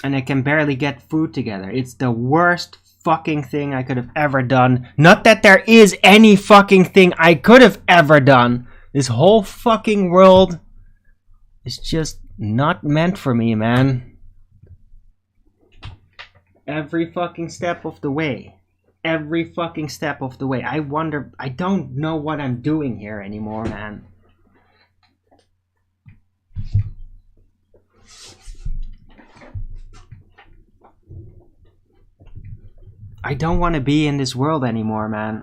Speaker 1: And I can barely get food together. It's the worst fucking thing I could have ever done. Not that there is any fucking thing I could have ever done. This whole fucking world is just not meant for me, man. Every fucking step of the way. Every fucking step of the way. I wonder, I don't know what I'm doing here anymore, man. I don't want to be in this world anymore, man.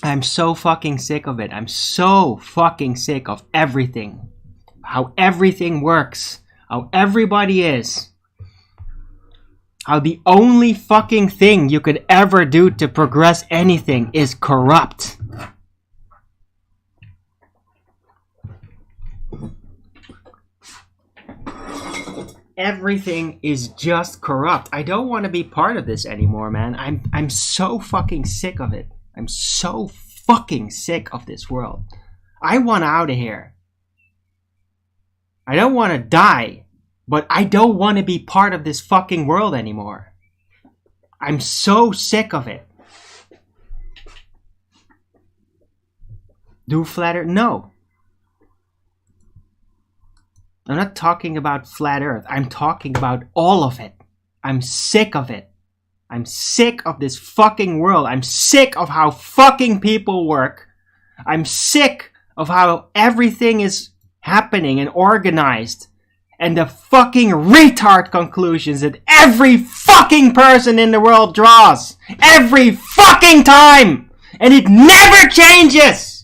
Speaker 1: I'm so fucking sick of it. I'm so fucking sick of everything. How everything works. How everybody is. How the only fucking thing you could ever do to progress anything is corrupt. Everything is just corrupt. I don't want to be part of this anymore, man. I'm so fucking sick of it. I'm so fucking sick of this world. I want out of here. I don't want to die, but I don't want to be part of this fucking world anymore. I'm so sick of it. Do flat earth? No. I'm not talking about flat earth. I'm talking about all of it. I'm sick of it. I'm sick of this fucking world. I'm sick of how fucking people work. I'm sick of how everything is happening and organized. And the fucking retard conclusions that every fucking person in the world draws. Every fucking time! And it never changes!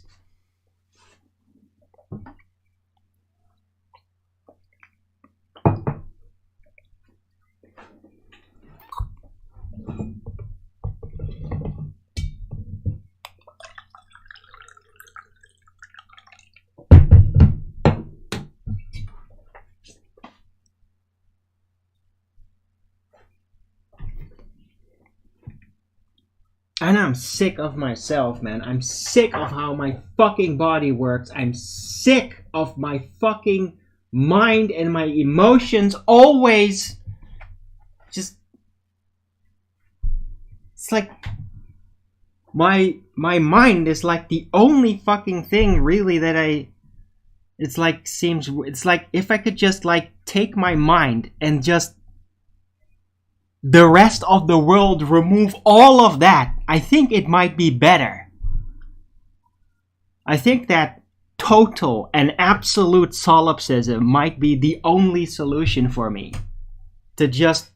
Speaker 1: And I'm sick of myself, man. I'm sick of how my fucking body works. I'm sick of my fucking mind and my emotions always just... It's like... My mind is like the only fucking thing really that it's like if I could just like take my mind and just the rest of the world remove all of that, I think it might be better. I think that total and absolute solipsism might be the only solution for me. To just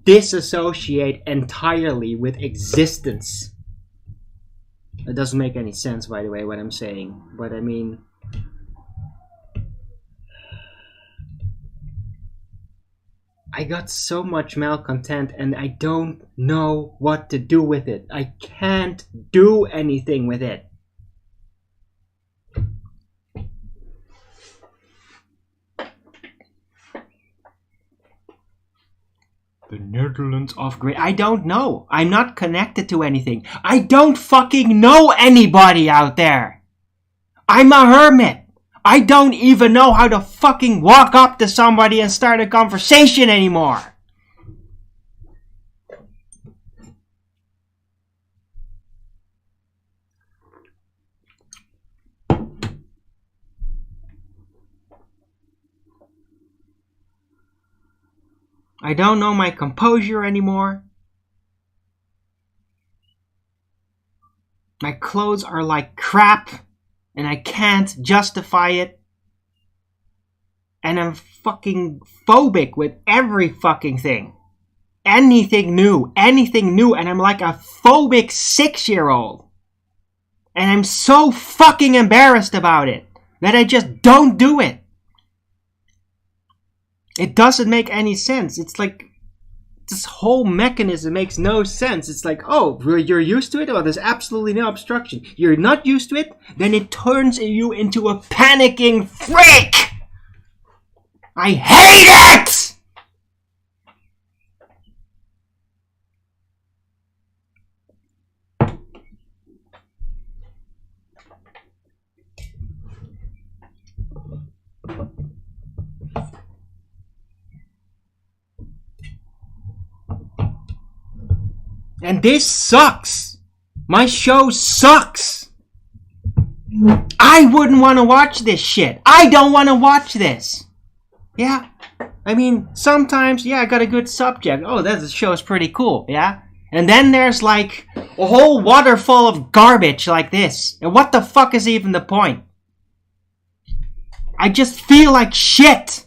Speaker 1: disassociate entirely with existence. It doesn't make any sense, by the way, what I'm saying. But I mean... I got so much malcontent and I don't know what to do with it. I can't do anything with it. The Netherlands of Great... I don't know. I'm not connected to anything. I don't fucking know anybody out there. I'm a hermit. I don't even know how to fucking walk up to somebody and start a conversation anymore. I don't know my composure anymore. My clothes are like crap. And I can't justify it. And I'm fucking phobic with every fucking thing. Anything new. And I'm like a phobic 6-year-old. And I'm so fucking embarrassed about it that I just don't do it. It doesn't make any sense. It's like... This whole mechanism makes no sense. It's like, oh, you're used to it? Oh, there's absolutely no obstruction. You're not used to it? Then it turns you into a panicking freak! I hate it! And this sucks. My show sucks. I wouldn't want to watch this shit. I don't want to watch this. Yeah. I mean, sometimes, yeah, I got a good subject. Oh, that show's pretty cool. Yeah. And then there's like a whole waterfall of garbage like this. And what the fuck is even the point? I just feel like shit.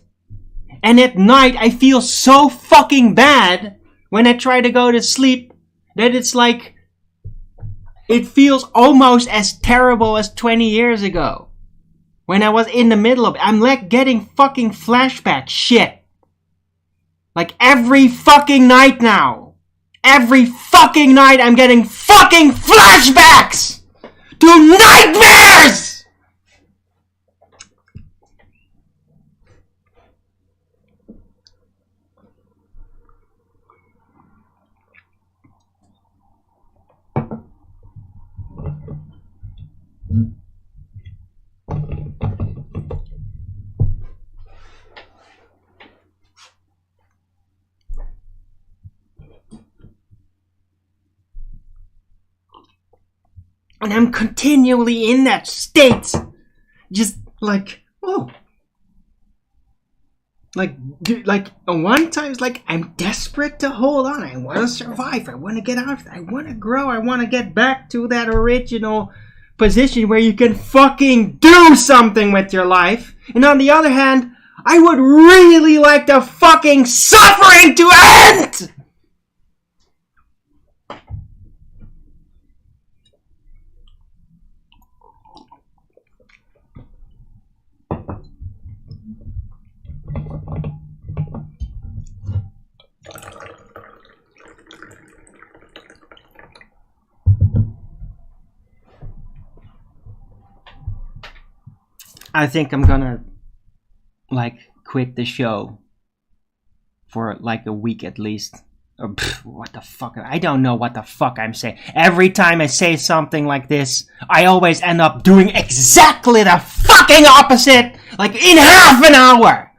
Speaker 1: And at night, I feel so fucking bad when I try to go to sleep. That it's like, it feels almost as terrible as 20 years ago. When I was in the middle of it. I'm like getting fucking flashback shit. Like every fucking night now. Every fucking night I'm getting fucking flashbacks! To nightmares! And I'm continually in that state. Just like, oh. Like one time it's like I'm desperate to hold on. I want to survive. I want to get out of it. I want to grow. I want to get back to that original position where you can fucking do something with your life. And on the other hand, I would really like the fucking suffering to end! I think I'm gonna like quit the show for like a week at least What the fuck? I don't know what the fuck I'm saying. Every time I say something like this, I always end up doing exactly the fucking opposite, like in half an hour.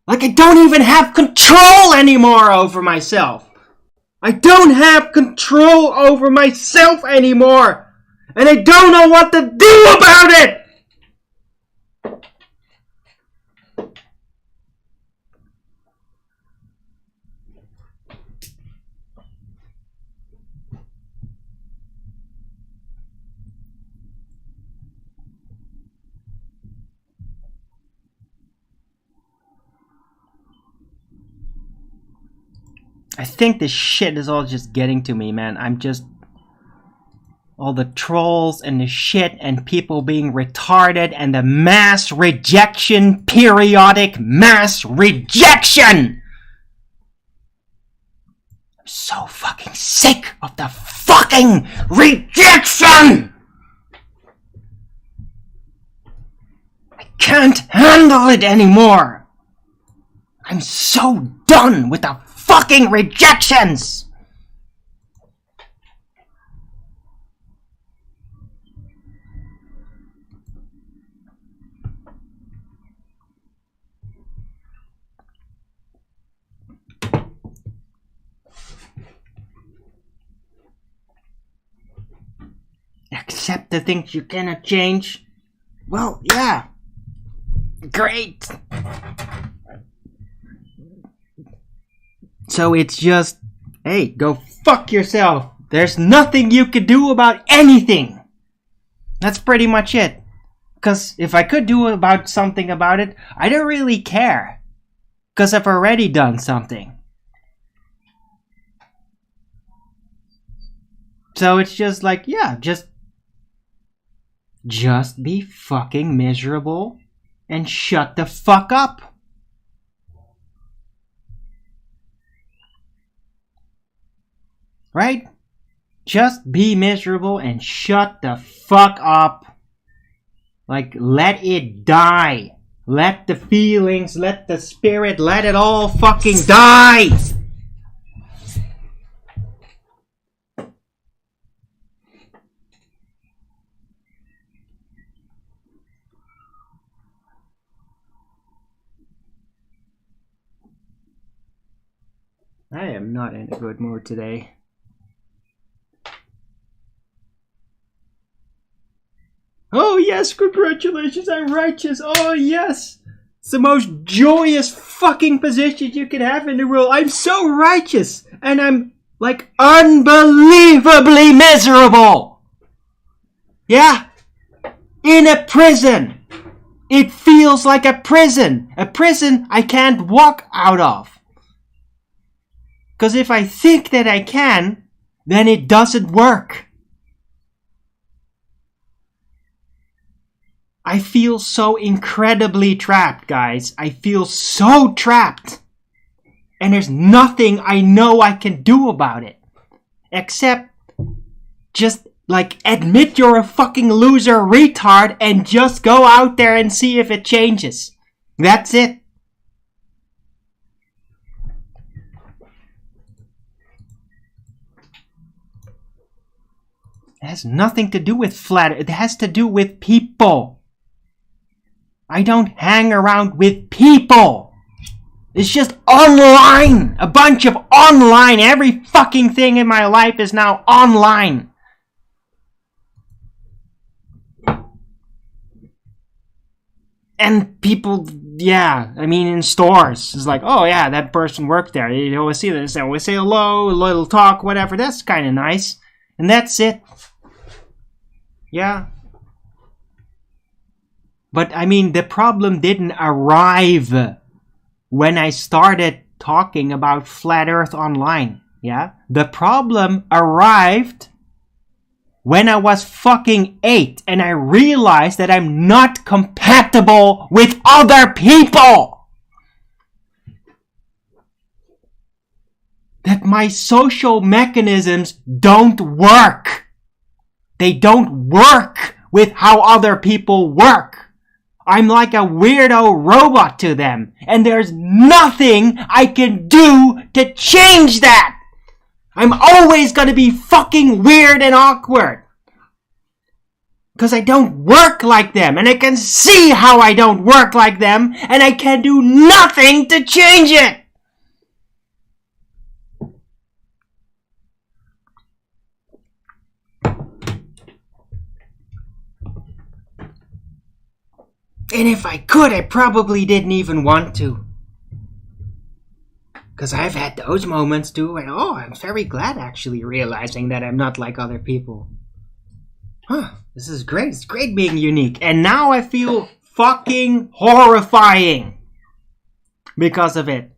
Speaker 1: Like I don't even have control anymore over myself. I don't have control over myself anymore. And I don't know what to do about it. I think this shit is all just getting to me, man. All the trolls and the shit and people being retarded and the mass rejection, periodic mass rejection! I'm so fucking sick of the fucking rejection! I can't handle it anymore! I'm so done with the fucking rejections! Accept the things you cannot change? Well, yeah. Great. So it's just, hey, go fuck yourself. There's nothing you can do about anything. That's pretty much it. Because if I could do something about it, I don't really care. Because I've already done something. So it's just like, yeah, just be fucking miserable and shut the fuck up. Right? Just be miserable and shut the fuck up. Like, let it die. Let the feelings, let the spirit, let it all fucking die. I am not in a good mood today. Oh yes, congratulations, I'm righteous. Oh yes. It's the most joyous fucking position you can have in the world. I'm so righteous. And I'm like unbelievably miserable. Yeah. In a prison. It feels like a prison. A prison I can't walk out of. Because if I think that I can, then it doesn't work. I feel so incredibly trapped, guys. I feel so trapped. And there's nothing I know I can do about it. Except just, like, admit you're a fucking loser retard and just go out there and see if it changes. That's it. It has nothing to do with flat. It has to do with people. I don't hang around with people. It's just online. A bunch of online. Every fucking thing in my life is now online. And people, yeah, I mean in stores. It's like, oh yeah, that person worked there. You always see this. They always say hello, a little talk, whatever. That's kind of nice. And that's it. Yeah. But I mean, the problem didn't arrive when I started talking about Flat Earth online. Yeah. The problem arrived when I was fucking 8 and I realized that I'm not compatible with other people. That my social mechanisms don't work. They don't work with how other people work. I'm like a weirdo robot to them, and there's nothing I can do to change that. I'm always gonna be fucking weird and awkward. Because I don't work like them, and I can see how I don't work like them, and I can do nothing to change it. And if I could, I probably didn't even want to. Because I've had those moments too, and I'm very glad actually realizing that I'm not like other people. This is great. It's great being unique. And now I feel fucking horrifying because of it.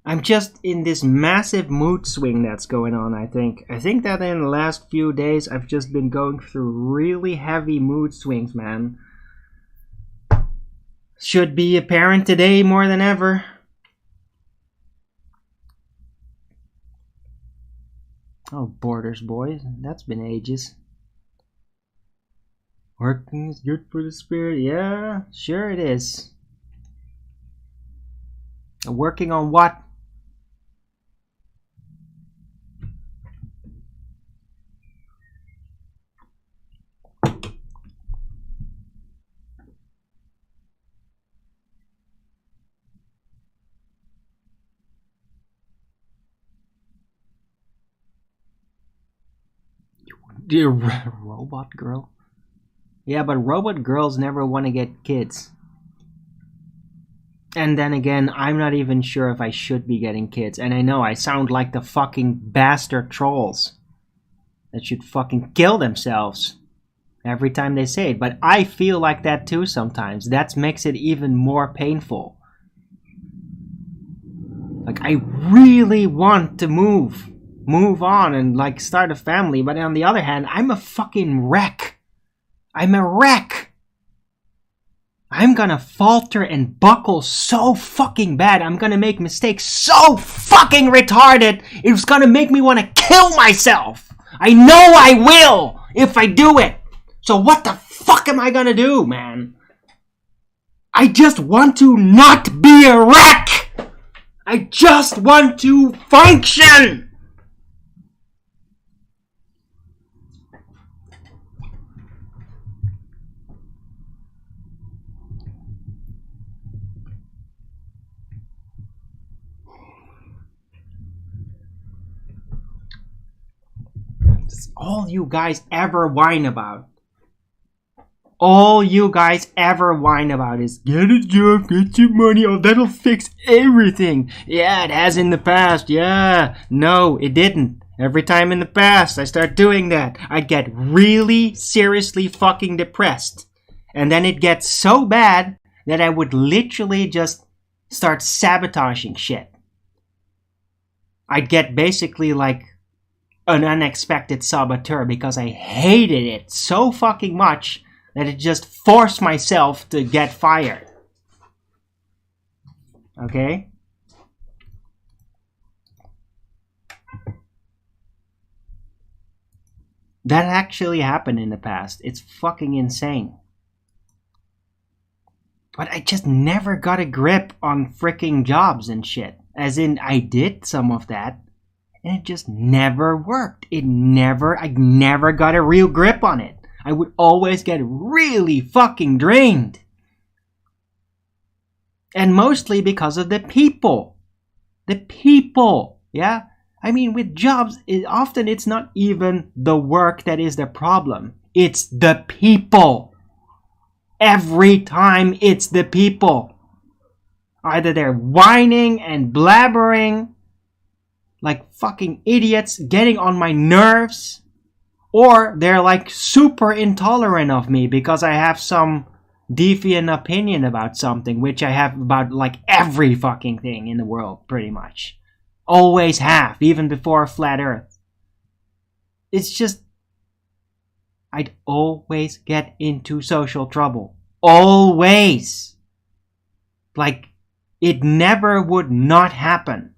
Speaker 1: I'm just in this massive mood swing that's going on, I think. I think that in the last few days I've just been going through really heavy mood swings, man. Should be apparent today more than ever. Oh, Borders, boys. That's been ages. Working is good for the spirit. Yeah, sure it is. Working on what? Dear robot girl. Yeah, but robot girls never want to get kids. And then again, I'm not even sure if I should be getting kids. And I know I sound like the fucking bastard trolls that should fucking kill themselves every time they say it. But I feel like that too sometimes. That makes it even more painful. Like, I really want to move on and like start a family, but on the other hand, I'm a fucking wreck. I'm a wreck. I'm gonna falter and buckle so fucking bad. I'm gonna make mistakes so fucking retarded. It's gonna make me want to kill myself. I know I will if I do it. So what the fuck am I gonna do, man? I just want to not be a wreck. I just want to function. That's all you guys ever whine about. All you guys ever whine about is get a job, get your money, that'll fix everything. Yeah, it has in the past. Yeah, no, it didn't. Every time in the past I start doing that, I get really seriously fucking depressed. And then it gets so bad that I would literally just start sabotaging shit. I'd get basically like an unexpected saboteur because I hated it so fucking much that it just forced myself to get fired. Okay? That actually happened in the past. It's fucking insane. But I just never got a grip on freaking jobs and shit. As in, I did some of that, and it just never worked. I never got a real grip on it. I would always get really fucking drained. And mostly because of the people. The people, yeah? I mean, with jobs, often it's not even the work that is the problem. It's the people. Every time it's the people. Either they're whining and blabbering like fucking idiots, getting on my nerves, or they're like super intolerant of me because I have some deviant opinion about something, which I have about like every fucking thing in the world, pretty much. Always have, even before Flat Earth. It's just, I'd always get into social trouble. Always. Like, it never would not happen.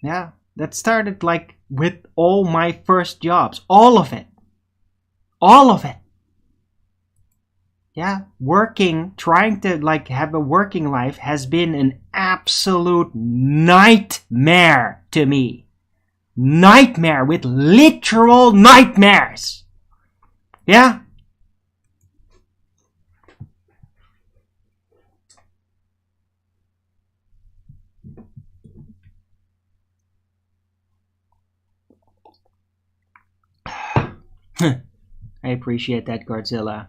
Speaker 1: Yeah, that started like with all my first jobs. All of it. All of it. Yeah, working, trying to like have a working life has been an absolute nightmare to me. Nightmare with literal nightmares. Yeah? I appreciate that, Godzilla.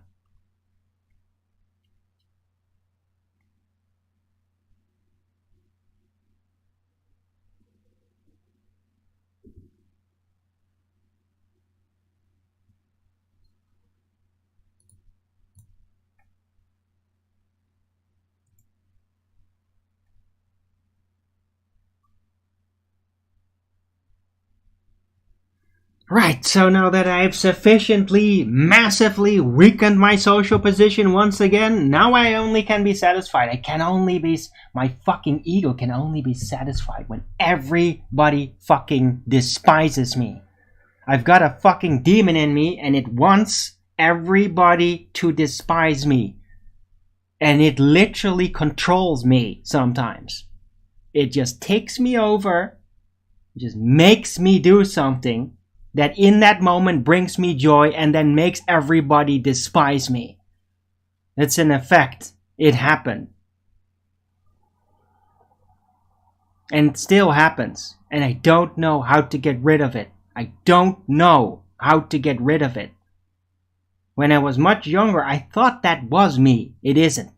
Speaker 1: Right, so now that I've sufficiently, massively weakened my social position once again, now I only can be satisfied. My fucking ego can only be satisfied when everybody fucking despises me. I've got a fucking demon in me and it wants everybody to despise me. And it literally controls me sometimes. It just takes me over, just makes me do something that in that moment brings me joy and then makes everybody despise me. It's an effect. It happened. And it still happens. And I don't know how to get rid of it. I don't know how to get rid of it. When I was much younger, I thought that was me. It isn't.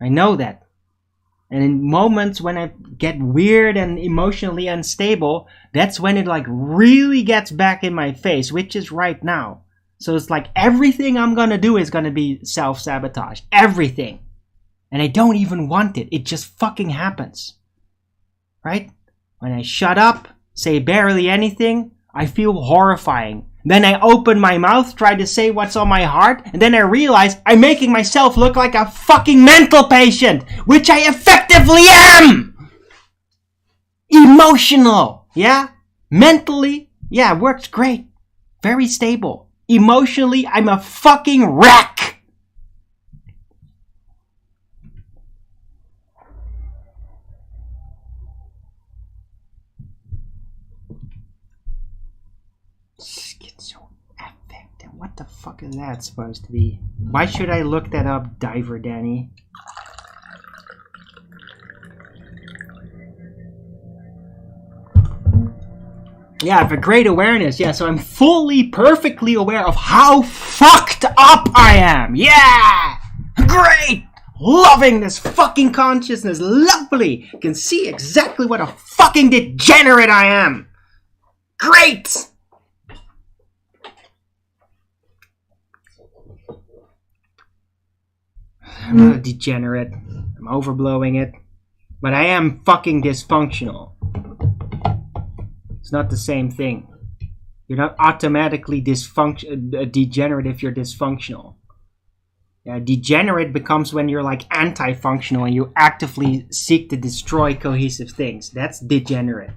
Speaker 1: I know that. And in moments when I get weird and emotionally unstable, that's when it like really gets back in my face, which is right now. So it's like everything I'm gonna do is gonna be self-sabotage. Everything. And I don't even want it. It just fucking happens. Right? When I shut up, say barely anything, I feel horrifying. Then I open my mouth, try to say what's on my heart, and then I realize I'm making myself look like a fucking mental patient, which I effectively am! Emotional, yeah? Mentally, yeah, works great. Very stable. Emotionally, I'm a fucking wreck! What the fuck is that supposed to be? Why should I look that up, Diver Danny? Yeah, I have a great awareness. Yeah, so I'm fully, perfectly aware of how fucked up I am. Yeah! Great! Loving this fucking consciousness. Lovely! Can see exactly what a fucking degenerate I am. Great! I'm not a degenerate. I'm overblowing it. But I am fucking dysfunctional. It's not the same thing. You're not automatically degenerate if you're dysfunctional. Yeah, degenerate becomes when you're like anti-functional and you actively seek to destroy cohesive things. That's degenerate.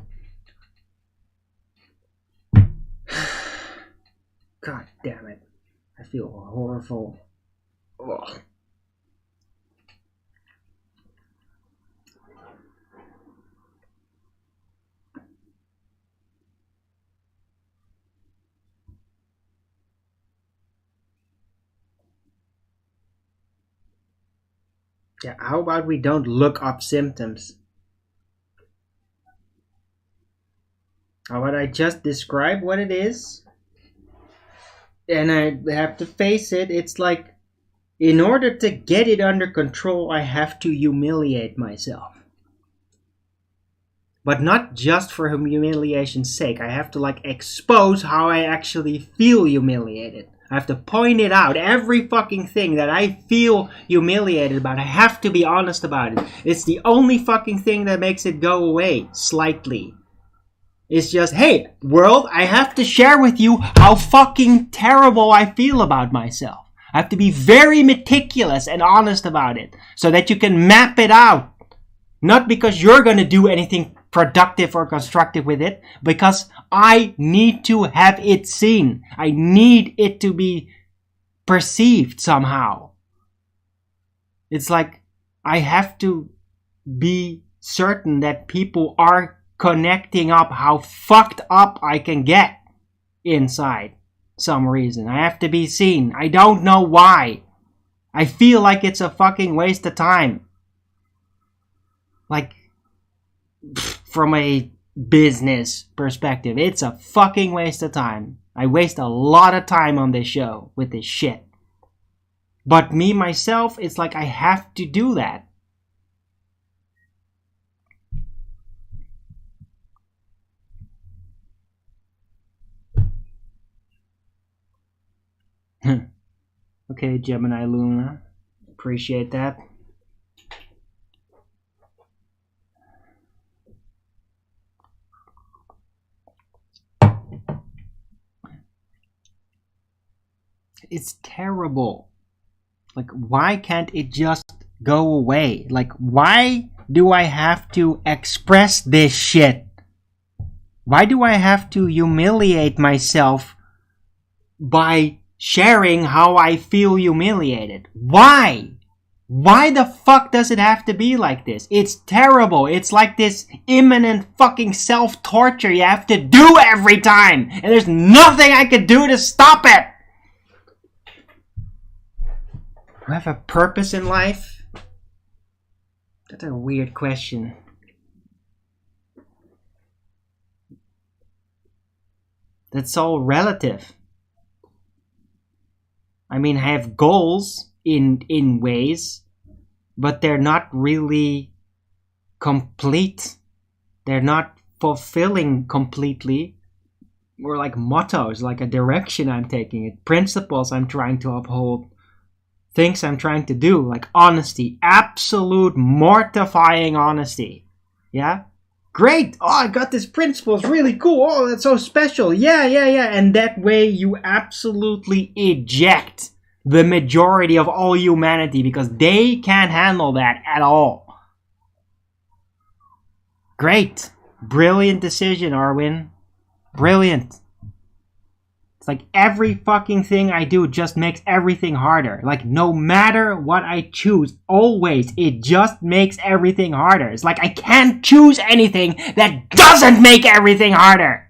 Speaker 1: God damn it. I feel horrible. Ugh. Yeah, how about we don't look up symptoms? How about I just describe what it is? And I have to face it. It's like, in order to get it under control, I have to humiliate myself. But not just for humiliation's sake. I have to like expose how I actually feel humiliated. I have to point it out. Every fucking thing that I feel humiliated about, I have to be honest about it. It's the only fucking thing that makes it go away slightly. It's just, hey, world, I have to share with you how fucking terrible I feel about myself. I have to be very meticulous and honest about it so that you can map it out. Not because you're going to do anything productive or constructive with it, because I need to have it seen. I need it to be perceived somehow. It's like I have to be certain that people are connecting up how fucked up I can get inside some reason. I have to be seen. I don't know why. I feel like it's a fucking waste of time. Like, from a business perspective, it's a fucking waste of time. I waste a lot of time on this show with this shit. But me, myself, it's like I have to do that. Okay, Gemini Luna. Appreciate that. It's terrible. Like, why can't it just go away? Like, why do I have to express this shit? Why do I have to humiliate myself by sharing how I feel humiliated? Why? Why the fuck does it have to be like this? It's terrible. It's like this imminent fucking self-torture you have to do every time. And there's nothing I could do to stop it. Do I have a purpose in life? That's a weird question. That's all relative. I mean, I have goals in ways, but they're not really complete. They're not fulfilling completely. More like mottos, like a direction I'm taking, principles I'm trying to uphold, things I'm trying to do, like honesty, absolute mortifying honesty. Yeah? Great! Oh, I got this principle, it's really cool. Oh, that's so special. Yeah. And that way you absolutely eject the majority of all humanity because they can't handle that at all. Great. Brilliant decision, Arwin. Brilliant. It's like every fucking thing I do just makes everything harder. Like no matter what I choose, always, it just makes everything harder. It's like I can't choose anything that doesn't make everything harder.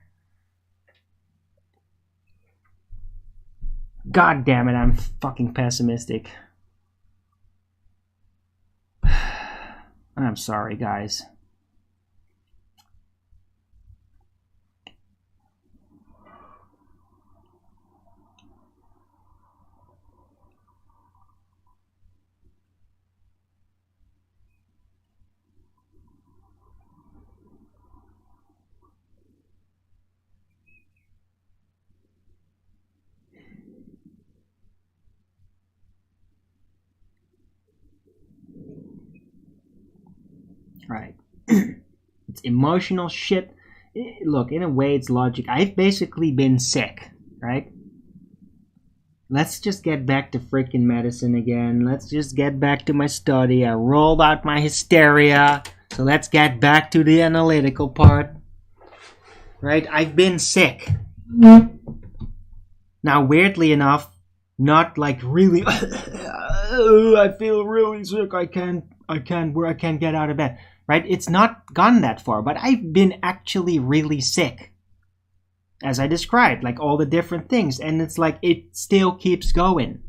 Speaker 1: God damn it, I'm fucking pessimistic. I'm sorry, guys. Right. It's emotional shit. Look, in a way, it's logic. I've basically been sick, right? Let's just get back to freaking medicine again. Let's just get back to my study. I rolled out my hysteria. So let's get back to the analytical part. Right? I've been sick. Now, weirdly enough, not like really, I feel really sick. I can't get out of bed. Right? It's not gone that far, but I've been actually really sick. As I described, like all the different things. And it's like it still keeps going.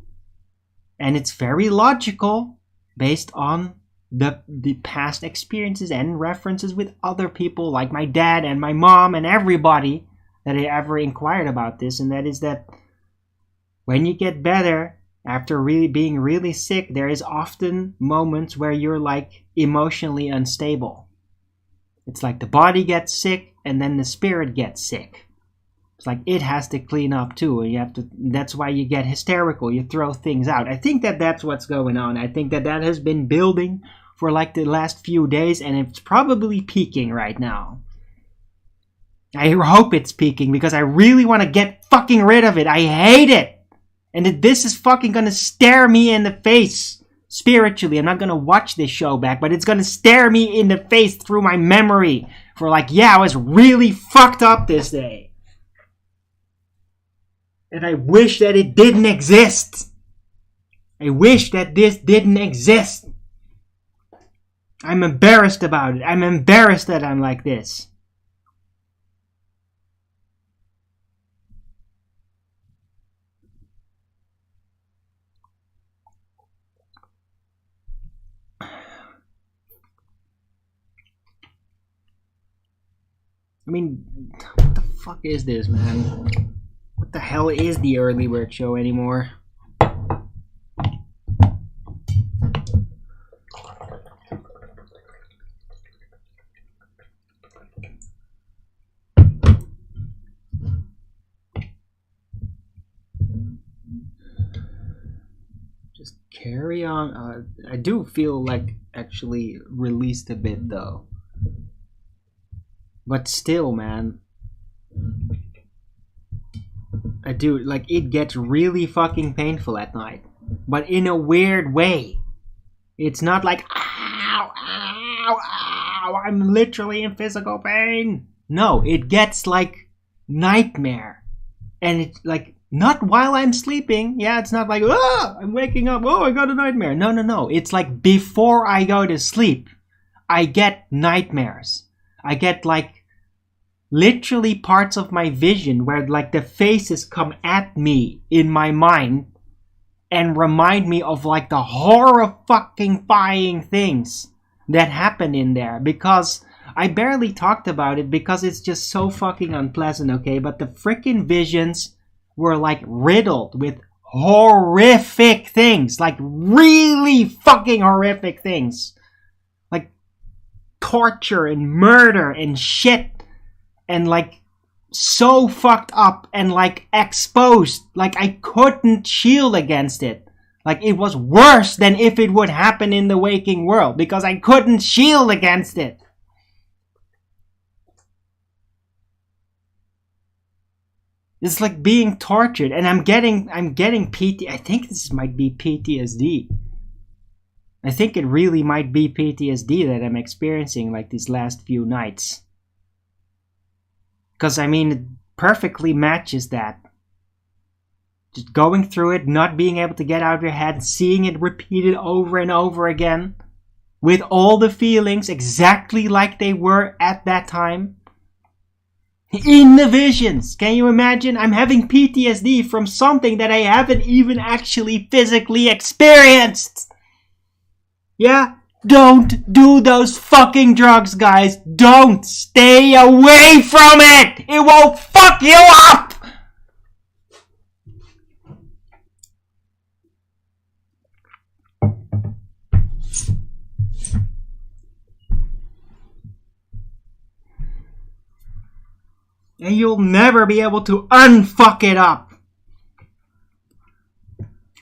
Speaker 1: And it's very logical based on the past experiences and references with other people like my dad and my mom and everybody that I ever inquired about this. And that is that when you get better, after really being really sick, there is often moments where you're like emotionally unstable. It's like the body gets sick and then the spirit gets sick. It's like it has to clean up too. And you have to. That's why you get hysterical. You throw things out. I think that's what's going on. I think that has been building for like the last few days and it's probably peaking right now. I hope it's peaking because I really want to get fucking rid of it. I hate it. And this is fucking gonna stare me in the face spiritually. I'm not gonna watch this show back, but it's gonna stare me in the face through my memory For like, yeah, I was really fucked up this day. And I wish that it didn't exist. I wish that this didn't exist. I'm embarrassed about it. I'm embarrassed that I'm like this. I mean, what the fuck is this, man? What the hell is the Early Bird Show anymore? Just carry on. I do feel like actually released a bit though. But still, man. I do, like, it gets really fucking painful at night. But in a weird way. It's not like, ow, ow, ow, I'm literally in physical pain. No, it gets like nightmare. And it's like, not while I'm sleeping. Yeah, it's not like, oh, I'm waking up, oh, I got a nightmare. No, no, no. It's like before I go to sleep, I get nightmares. I get like literally parts of my vision where like the faces come at me in my mind and remind me of like the horrifying things that happen in there, because I barely talked about it because it's just so fucking unpleasant, okay? But the freaking visions were like riddled with horrific things, like really fucking horrific things, like torture and murder and shit. And like so fucked up and like exposed. Like I couldn't shield against it. Like it was worse than if it would happen in the waking world. Because I couldn't shield against it. It's like being tortured. And I'm getting PT. I think this might be PTSD. I think it really might be PTSD that I'm experiencing like these last few nights. Because, I mean, it perfectly matches that. Just going through it, not being able to get out of your head, seeing it repeated over and over again. With all the feelings exactly like they were at that time. In the visions! Can you imagine? I'm having PTSD from something that I haven't even actually physically experienced! Yeah? Don't do those fucking drugs, guys. Don't. Stay away from it. It will fuck you up. And you'll never be able to unfuck it up.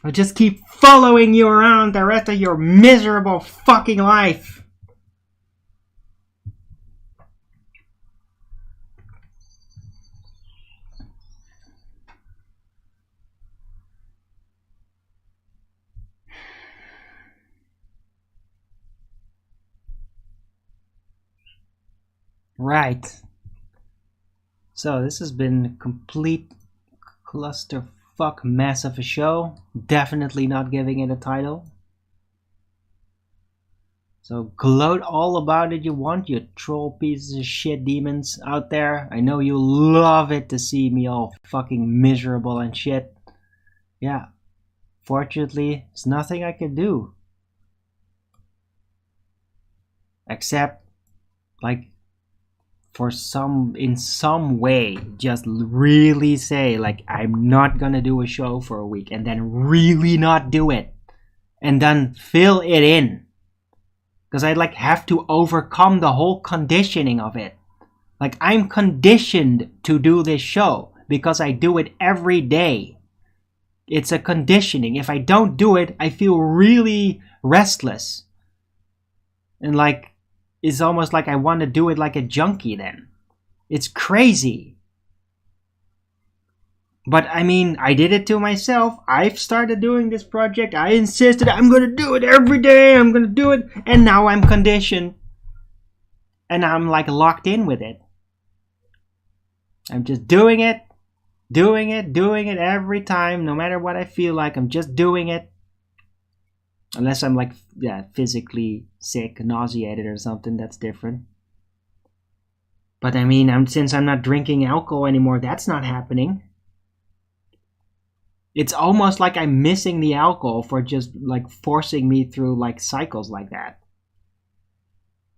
Speaker 1: I'll just keep following you around the rest of your miserable fucking life. Right. So this has been a complete clusterfuck mess of a show. Definitely not giving it a title. So gloat all about it you want, you troll pieces of shit demons out there. I know you love it to see me all fucking miserable and shit. Yeah. Fortunately, there's nothing I can do. Except, like, in some way, just really say, like, I'm not gonna do a show for a week, and then really not do it. And then fill it in. Because I'd, like, have to overcome the whole conditioning of it. Like, I'm conditioned to do this show, because I do it every day. It's a conditioning. If I don't do it, I feel really restless. And, like, it's almost like I want to do it like a junkie then. It's crazy. But I mean, I did it to myself. I've started doing this project. I insisted I'm going to do it every day. I'm going to do it. And now I'm conditioned. And I'm like locked in with it. I'm just doing it every time, no matter what I feel like. I'm just doing it. Unless I'm like, physically sick, nauseated or something, that's different. But I mean, since I'm not drinking alcohol anymore, that's not happening. It's almost like I'm missing the alcohol for just like forcing me through like cycles like that.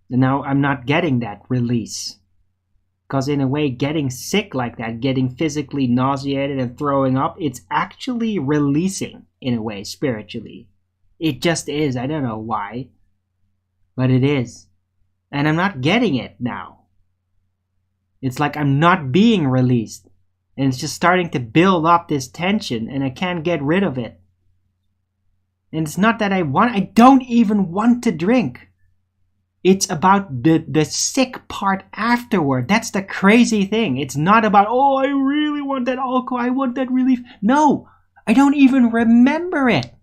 Speaker 1: And now I'm not getting that release. Because in a way, getting sick like that, getting physically nauseated and throwing up, it's actually releasing in a way, spiritually. It just is. I don't know why. But it is. And I'm not getting it now. It's like I'm not being released. And it's just starting to build up this tension and I can't get rid of it. And it's not that I don't even want to drink. It's about the sick part afterward. That's the crazy thing. It's not about, oh, I really want that alcohol. I want that relief. No, I don't even remember it.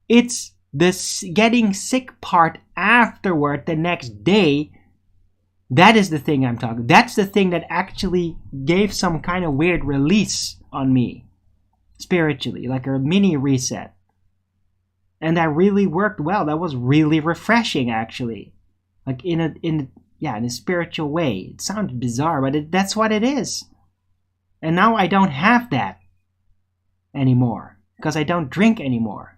Speaker 1: It's this getting sick part afterward the next day. That is the thing I'm talking. That's the thing that actually gave some kind of weird release on me. Spiritually, like a mini reset. And that really worked well. That was really refreshing, actually. Like in a spiritual way. It sounds bizarre, but that's what it is. And now I don't have that anymore. Because I don't drink anymore.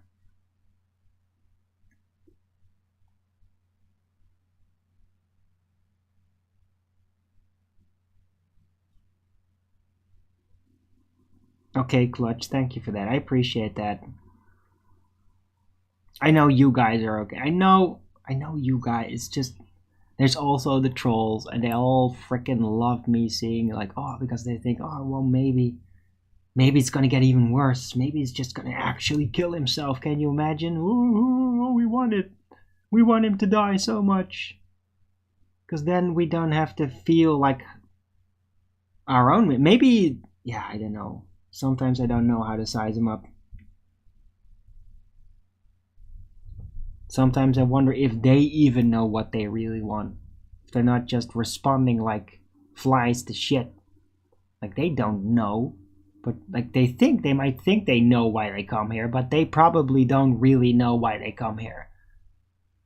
Speaker 1: Okay, Clutch, thank you for that. I appreciate that. I know you guys are okay. I know you guys. It's just, there's also the trolls, and they all freaking love me seeing, like, oh, because they think, oh, well, maybe it's gonna get even worse. Maybe he's just gonna actually kill himself. Can you imagine? Ooh, we want it. We want him to die so much. Because then we don't have to feel like our own. Maybe, I don't know. Sometimes I don't know how to size them up. Sometimes I wonder if they even know what they really want. If they're not just responding like flies to shit. Like they don't know. But like they might think they know why they come here, but they probably don't really know why they come here.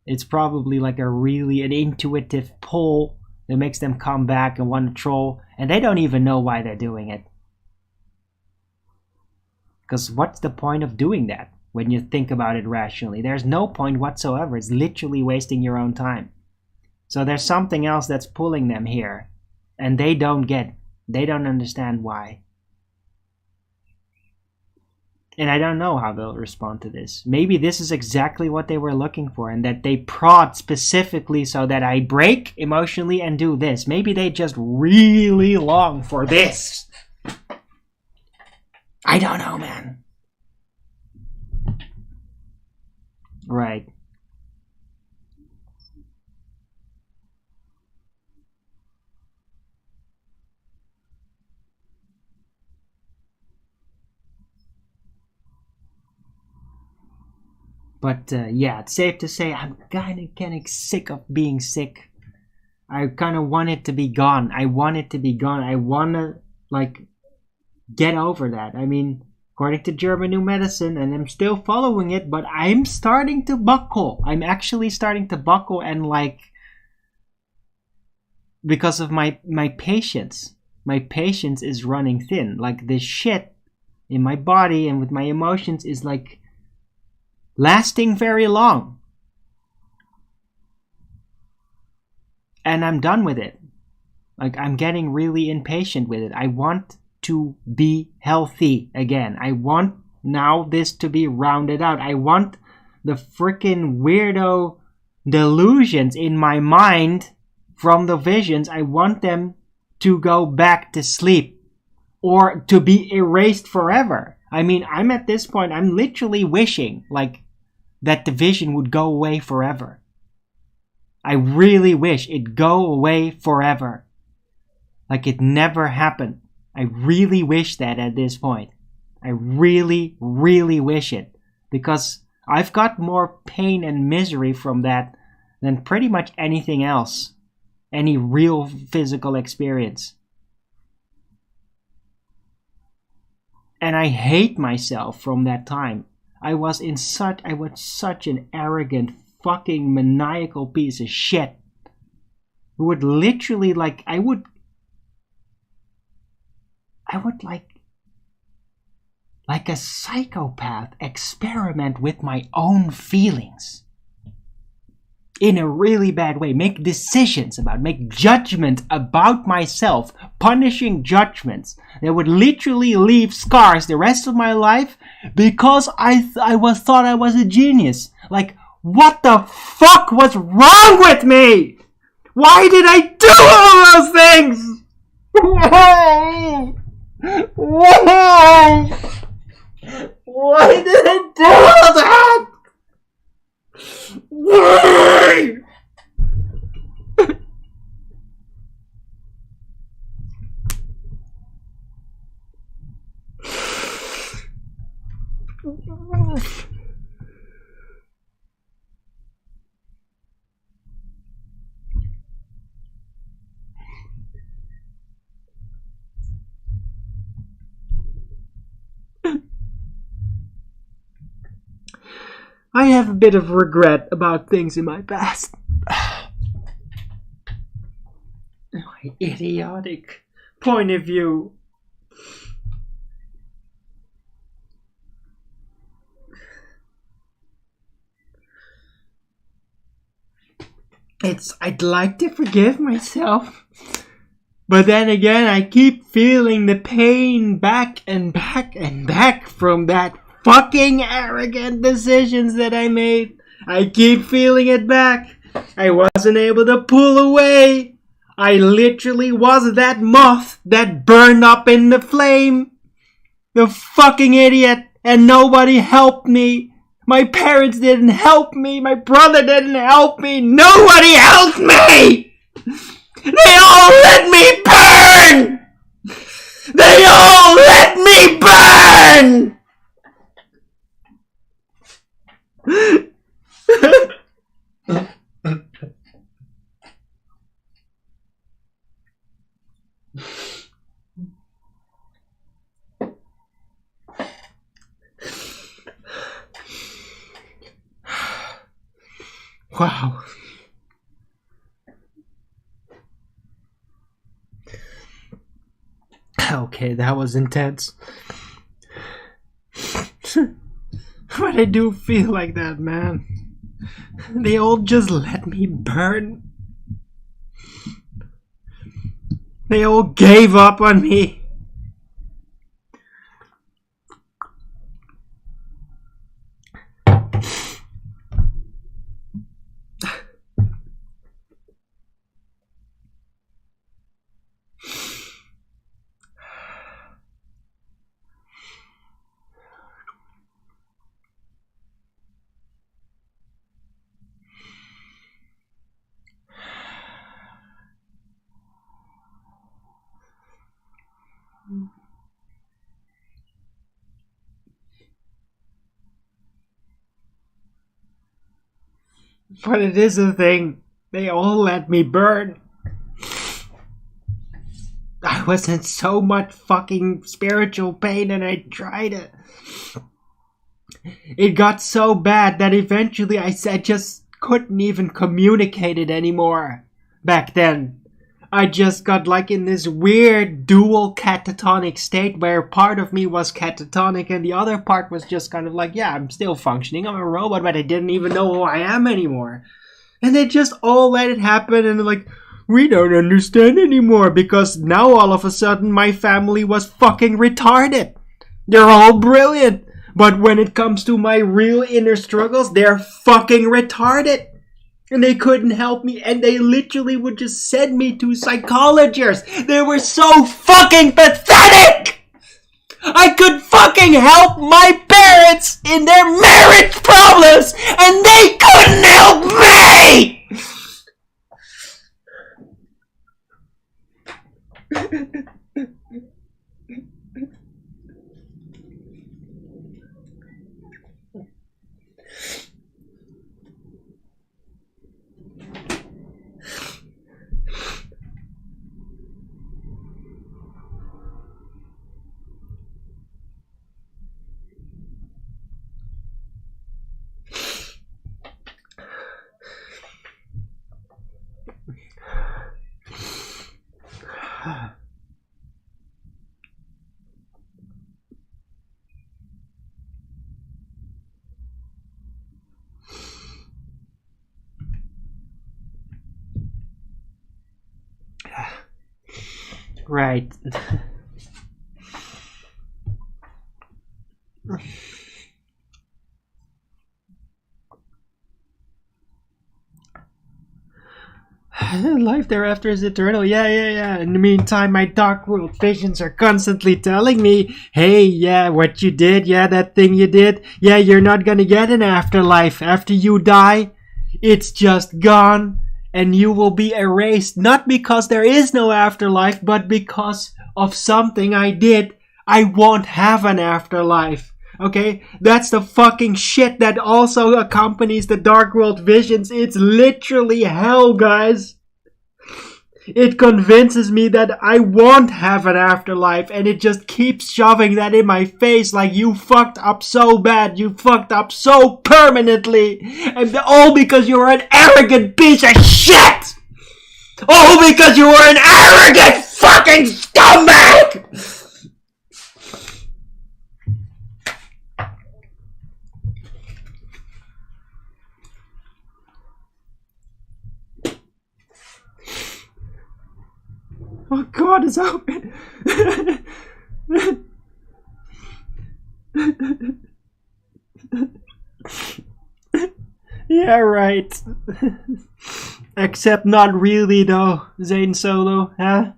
Speaker 1: It's probably like an intuitive pull that makes them come back and want to troll, and they don't even know why they're doing it. Because what's the point of doing that when you think about it rationally? There's no point whatsoever. It's literally wasting your own time. So there's something else that's pulling them here. And they don't understand why. And I don't know how they'll respond to this. Maybe this is exactly what they were looking for, and that they prod specifically so that I break emotionally and do this. Maybe they just really long for this. I don't know, man. Right. But it's safe to say I'm kind of sick of being sick. I kind of want it to be gone. I want it to be gone. I want to, like, get over that. I mean, according to German New Medicine, and I'm still following it, but I'm starting to buckle. I'm actually starting to buckle, and like, because of my patience. My patience is running thin. Like, this shit in my body and with my emotions is like lasting very long. And I'm done with it. Like, I'm getting really impatient with it. I want to be healthy again. I want now this to be rounded out. I want the freaking weirdo delusions in my mind from the visions. I want them to go back to sleep or to be erased forever. I mean, I'm at this point, I'm literally wishing like that the vision would go away forever. I really wish it'd go away forever. Like it never happened. I really wish that at this point. I really, really wish it. Because I've got more pain and misery from that than pretty much anything else. any real physical experience. And I hate myself from that time. I was such an arrogant, fucking maniacal piece of shit. Who would literally I would like a psychopath experiment with my own feelings. In a really bad way. Make judgment about myself. Punishing judgments that would literally leave scars the rest of my life because I thought I was a genius. Like, what the fuck was wrong with me? Why did I do all those things? Why? Why did I do all that? Why? I have a bit of regret about things in my past. My idiotic point of view. I'd like to forgive myself. But then again, I keep feeling the pain back and back and back from that fucking arrogant decisions that I made. I keep feeling it back. I wasn't able to pull away. I literally was that moth that burned up in the flame. The fucking idiot. And nobody helped me. My parents didn't help me. My brother didn't help me. Nobody helped me. They all let me burn. They all let me burn. Wow. Okay, that was intense. But I do feel like that, man. They all just let me burn. They all gave up on me. But it is a thing. They all let me burn. I was in so much fucking spiritual pain and I tried it. It got so bad that eventually I just couldn't even communicate it anymore. Back then. I just got like in this weird dual catatonic state where part of me was catatonic and the other part was just kind of like, yeah, I'm still functioning, I'm a robot, but I didn't even know who I am anymore. And they just all let it happen and like, we don't understand anymore because now all of a sudden my family was fucking retarded. They're all brilliant. But when it comes to my real inner struggles, they're fucking retarded. And they couldn't help me, and they literally would just send me to psychologists. They were so fucking pathetic! I could fucking help my parents in their marriage problems, and they couldn't help me! Right. Life thereafter is eternal. Yeah. In the meantime, my dark world visions are constantly telling me, hey, yeah, what you did, yeah, that thing you did, yeah, you're not gonna get an afterlife. After you die, it's just gone, and you will be erased. Not because there is no afterlife, but because of something I did. I won't have an afterlife. Okay, that's the fucking shit that also accompanies the Dark World visions. It's literally hell, guys. It convinces me that I won't have an afterlife, and it just keeps shoving that in my face like you fucked up so bad, you fucked up so permanently, and all because you were an arrogant piece of shit! All because you were an arrogant fucking scumbag! Oh God, it's open. Yeah, right. Except not really though, Zane Solo, huh?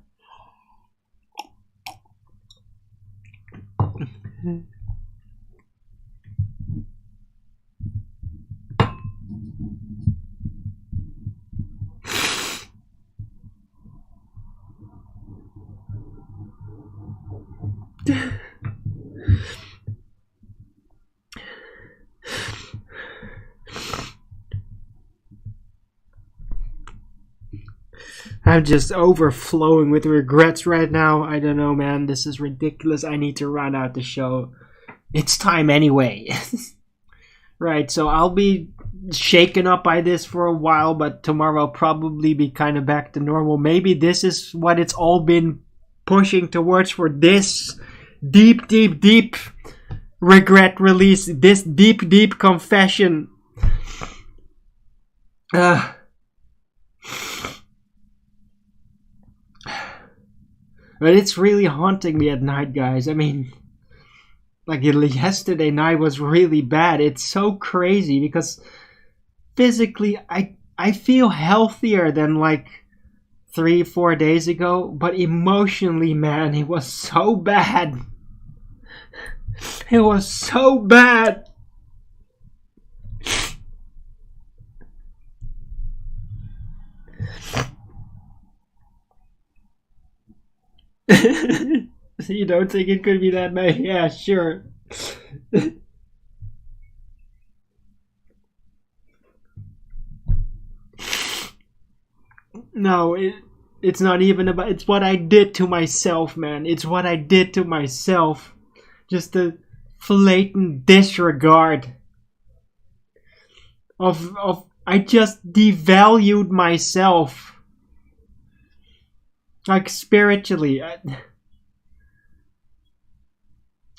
Speaker 1: I'm just overflowing with regrets right now. I don't know, man. This is ridiculous. I need to run out the show. It's time anyway. Right, so I'll be shaken up by this for a while, but tomorrow I'll probably be kind of back to normal. Maybe this is what it's all been pushing towards for this deep regret release, this deep confession. But it's really haunting me at night, guys. I mean, like yesterday night was really bad. It's so crazy because physically I feel healthier than like 3-4 days ago, but emotionally, man, it was so bad. It was so bad. You don't think it could be that bad? Yeah, sure. No, it's not even about... It's what I did to myself, man. It's what I did to myself. Just the blatant disregard of I just devalued myself. Like spiritually.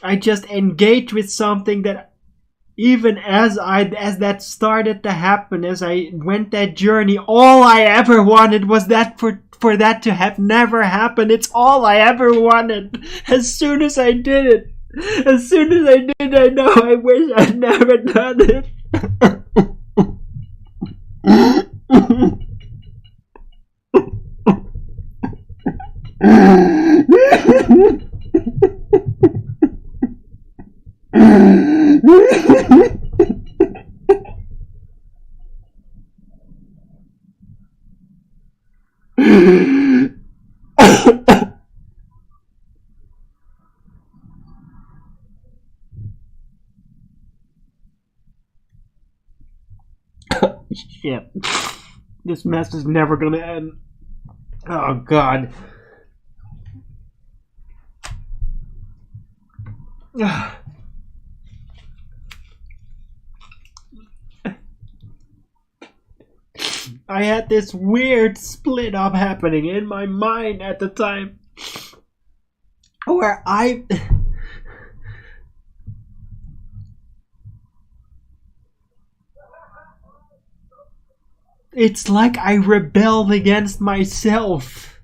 Speaker 1: I just engaged with something that even as that started to happen, as I went that journey, all I ever wanted was that for that to have never happened. It's all I ever wanted. As soon as I did it, I know I wish I'd never done it. Shit. This mess is never gonna end. Oh God. I had this weird split up happening in my mind at the time where it's like I rebelled against myself.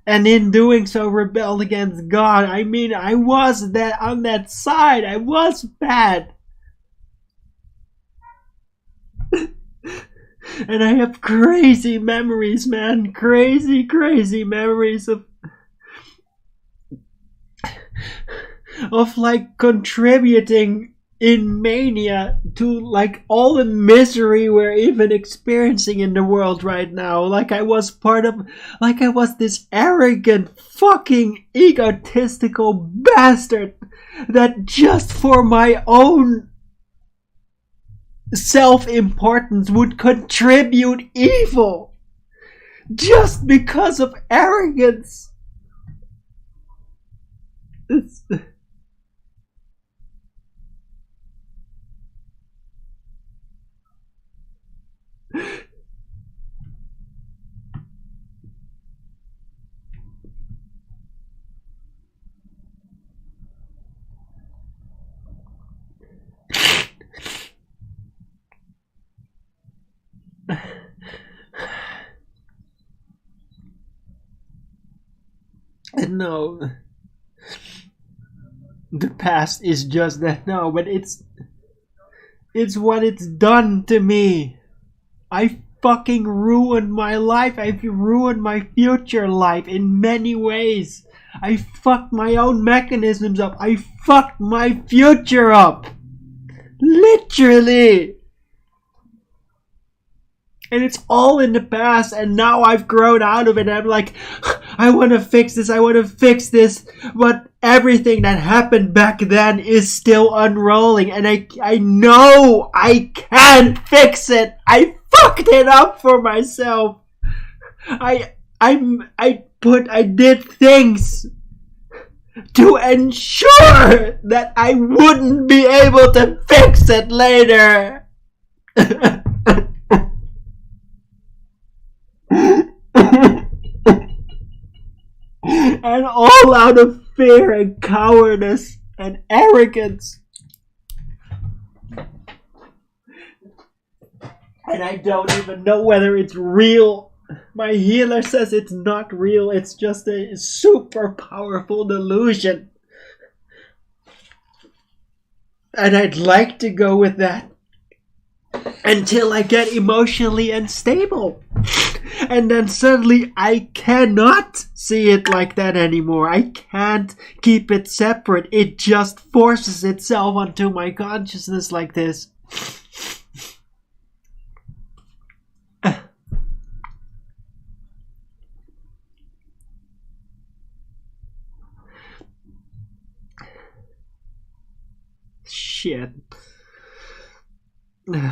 Speaker 1: and in doing so rebelled against God. I mean, I was that on that side. I was bad. And I have crazy memories, man. Crazy memories of like contributing in mania to like all the misery we're even experiencing in the world right now. Like I was this arrogant, fucking egotistical bastard that just for my own self-importance would contribute evil just because of arrogance. It's... No, the past is just that now, but it's what it's done to me. I fucking ruined my life. I've ruined my future life in many ways. I fucked my own mechanisms up. I fucked my future up. Literally. And it's all in the past, and now I've grown out of it. I'm like, I want to fix this, but everything that happened back then is still unrolling, and I know I can't fix it. I fucked it up for myself. I did things to ensure that I wouldn't be able to fix it later. And all out of fear and cowardice and arrogance. And I don't even know whether it's real. My healer says it's not real. It's just a super powerful delusion. And I'd like to go with that until I get emotionally unstable. And then suddenly I cannot see it like that anymore. I can't keep it separate. It just forces itself onto my consciousness like this. Shit. I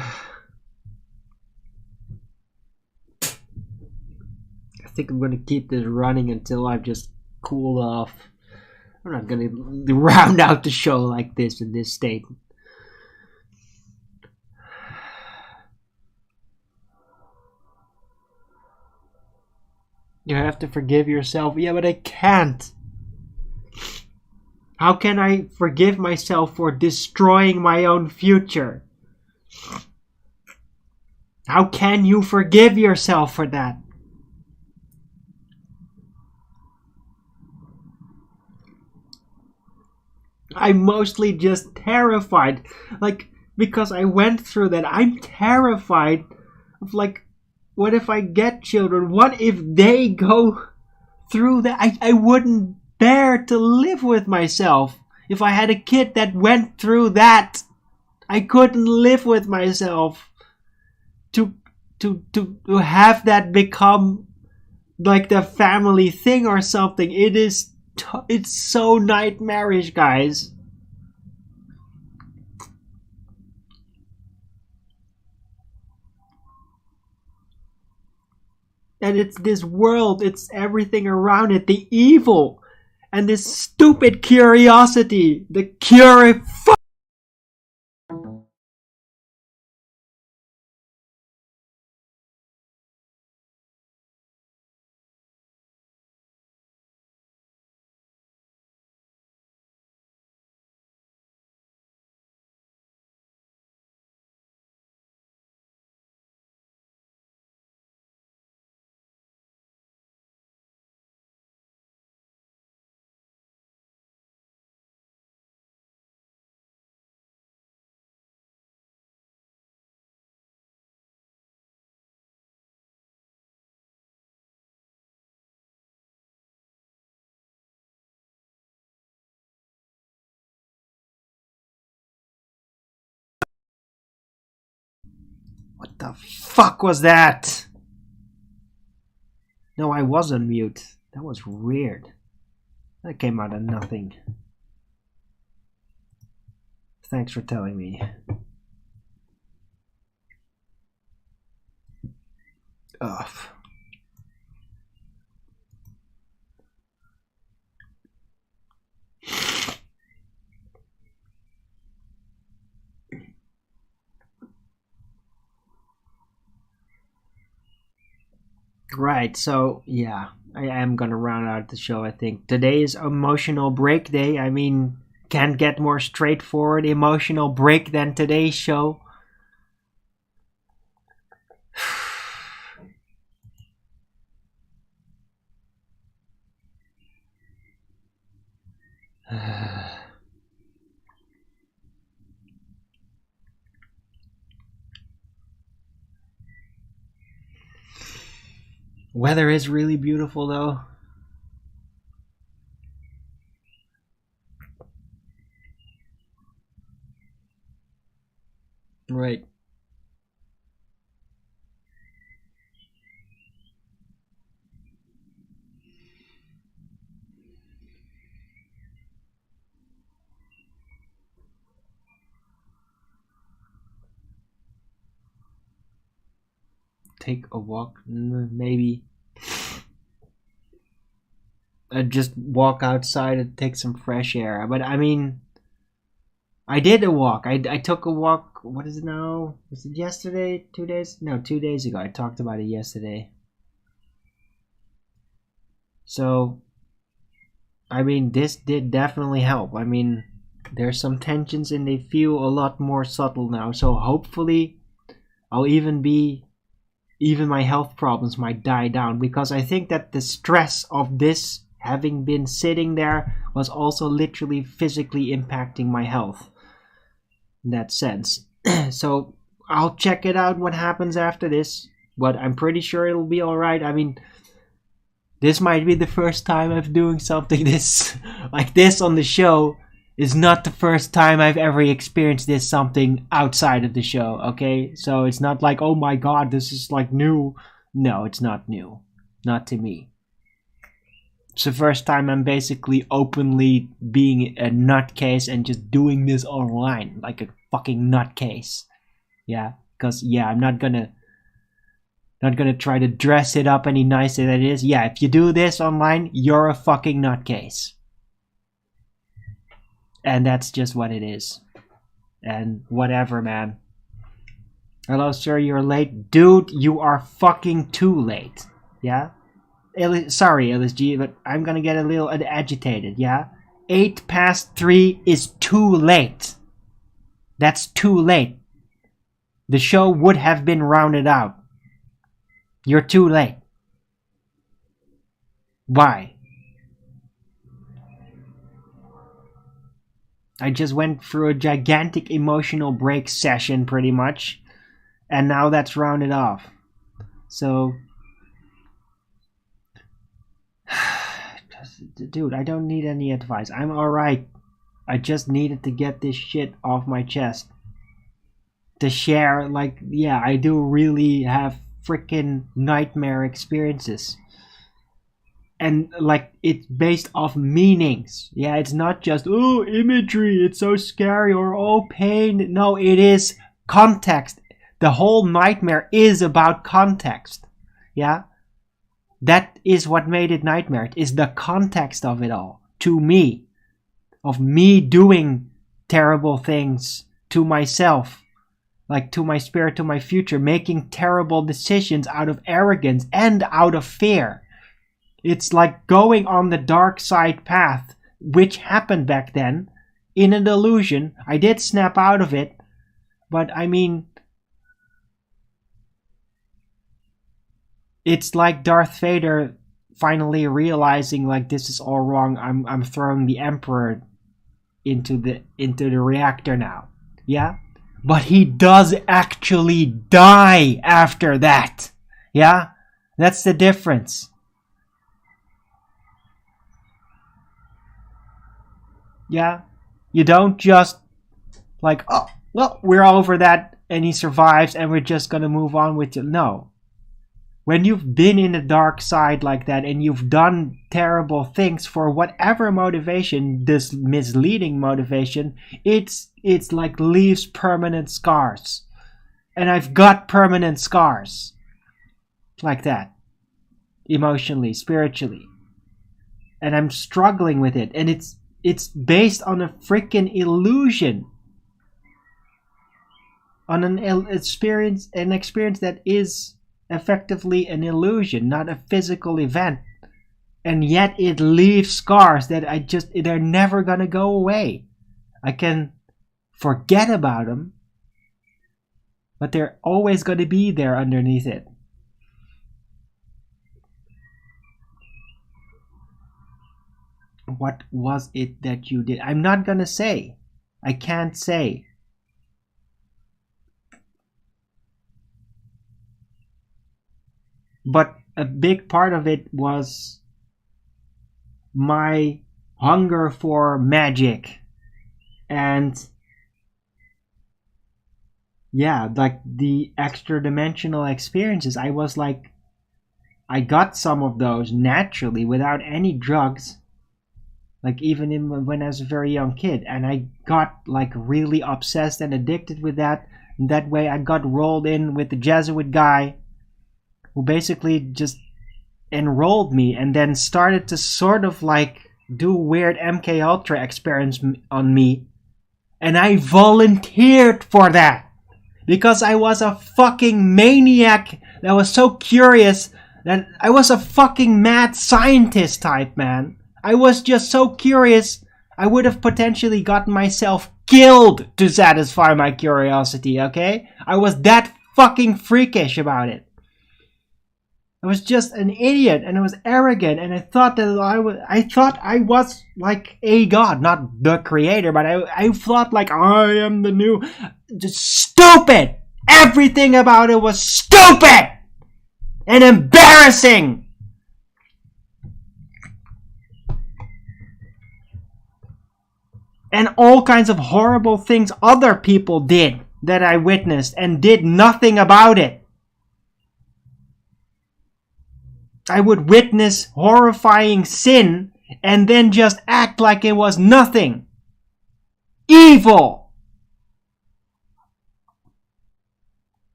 Speaker 1: think I'm gonna keep this running until I've just cooled off. I'm not gonna round out the show like this in this state. You have to forgive yourself. Yeah, but I can't. How can I forgive myself for destroying my own future? How can you forgive yourself for that? I'm mostly just terrified. Like, because I went through that, I'm terrified of, like, what if I get children? What if they go through that? I wouldn't bear to live with myself. If I had a kid that went through that, I couldn't live with myself. To have that become like the family thing or something, it's so nightmarish, guys. And it's this world, it's everything around it, the evil, and this stupid curiosity, the What the fuck was that? No, I was on mute. That was weird. That came out of nothing. Thanks for telling me. Ugh. Right, so yeah, I am gonna round out the show, I think. Today is emotional break day. I mean, can't get more straightforward emotional break than today's show. Weather is really beautiful though. Right. Take a walk, maybe. Just walk outside and take some fresh air. But I mean, I did a walk. I took a walk. What is it now? Was it yesterday? 2 days? No, 2 days ago. I talked about it yesterday. So, I mean, this did definitely help. I mean, there's some tensions and they feel a lot more subtle now. So hopefully, I'll even my health problems might die down, because I think that the stress of this having been sitting there was also literally physically impacting my health in that sense. So I'll check it out what happens after this, but I'm pretty sure it'll be alright. I mean, this might be the first time I'm doing something this like this on the show. Is not the first time I've ever experienced this something outside of the show, okay? So it's not like, oh my god, this is like new. No, it's not new. Not to me. It's the first time I'm basically openly being a nutcase and just doing this online like a fucking nutcase. Yeah, because yeah, I'm not gonna try to dress it up any nicer than it is. Yeah, if you do this online, you're a fucking nutcase. And that's just what it is. And whatever, man. Hello, sir, you're late. Dude, you are fucking too late. Yeah? Sorry, LSG, but I'm gonna get a little agitated, yeah? 3 is too late. That's too late. The show would have been rounded out. You're too late. Why? I just went through a gigantic emotional break session pretty much, and now that's rounded off. So, dude, I don't need any advice. I'm alright. I just needed to get this shit off my chest. To share, like, yeah, I do really have freaking nightmare experiences. And like, it's based off meanings. Yeah, it's not just, oh, imagery, it's so scary, or oh, pain. No, it is context. The whole nightmare is about context. Yeah, that is what made it nightmare. It is the context of it all. To me, of me doing terrible things to myself, like to my spirit, to my future, making terrible decisions out of arrogance and out of fear. It's like going on the dark side path, which happened back then, in an illusion. I did snap out of it, but I mean, it's like Darth Vader finally realizing, like, this is all wrong. I'm throwing the Emperor into the reactor now. Yeah? But he does actually die after that. Yeah? That's the difference. Yeah? You don't just like, oh, well, we're over that. and he survives and we're just gonna move on with it. No. When you've been in the dark side like that and you've done terrible things for whatever motivation, this misleading motivation, it's like leaves permanent scars. And I've got permanent scars like that, emotionally, spiritually. And I'm struggling with it. And it's based on a freaking illusion. On an experience that is effectively an illusion, not a physical event, and yet it leaves scars that they're never gonna go away. I can forget about them, but they're always gonna be there underneath it. What was it that you did? I'm not gonna say. I can't say. But a big part of it was my hunger for magic. And yeah, like the extra dimensional experiences. I got some of those naturally without any drugs. Like even when I was a very young kid. And I got like really obsessed and addicted with that. And that way I got rolled in with the Jesuit guy who basically just enrolled me and then started to sort of like do weird MK Ultra experiments on me. And I volunteered for that because I was a fucking maniac that was so curious that I was a fucking mad scientist type, man. I was just so curious I would have potentially gotten myself killed to satisfy my curiosity, okay? I was that fucking freakish about it. I was just an idiot and I was arrogant and I thought I was like a god, not the creator, but I thought like I am the new, just stupid. Everything about it was stupid and embarrassing. And all kinds of horrible things other people did that I witnessed and did nothing about it. I would witness horrifying sin and then just act like it was nothing. Evil!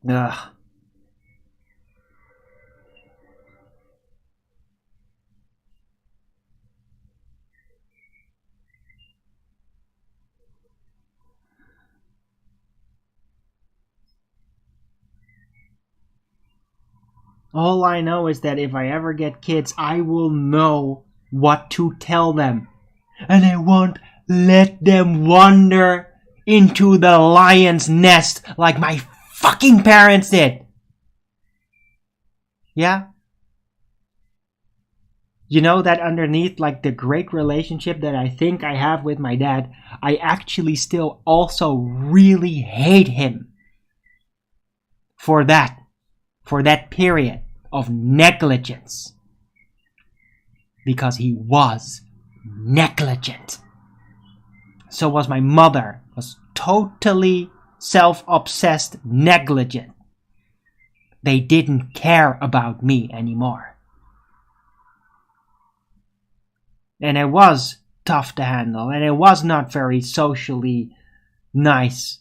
Speaker 1: Ugh. All I know is that if I ever get kids, I will know what to tell them. And I won't let them wander into the lion's nest like my fucking parents did. Yeah? You know that underneath like the great relationship that I think I have with my dad, I actually still also really hate him. For that period of negligence. Because he was negligent. So was my mother. Was totally self-obsessed, negligent. They didn't care about me anymore. And it was tough to handle. And it was not very socially nice.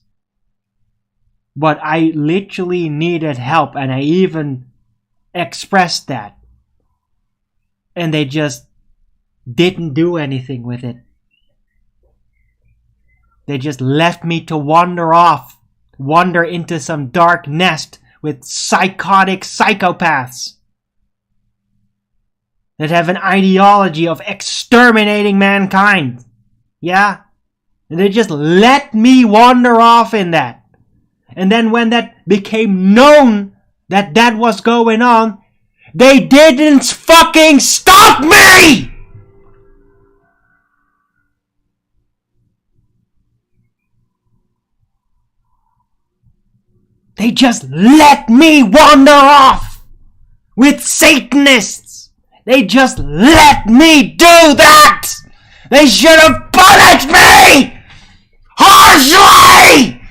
Speaker 1: But I literally needed help, and I even expressed that. And they just didn't do anything with it. They just left me to wander into some dark nest with psychotic psychopaths that have an ideology of exterminating mankind. Yeah? And they just let me wander off in that. And then when that became known that that was going on, they didn't fucking stop me! They just let me wander off with Satanists They just let me do that! They should have punished me! Harshly!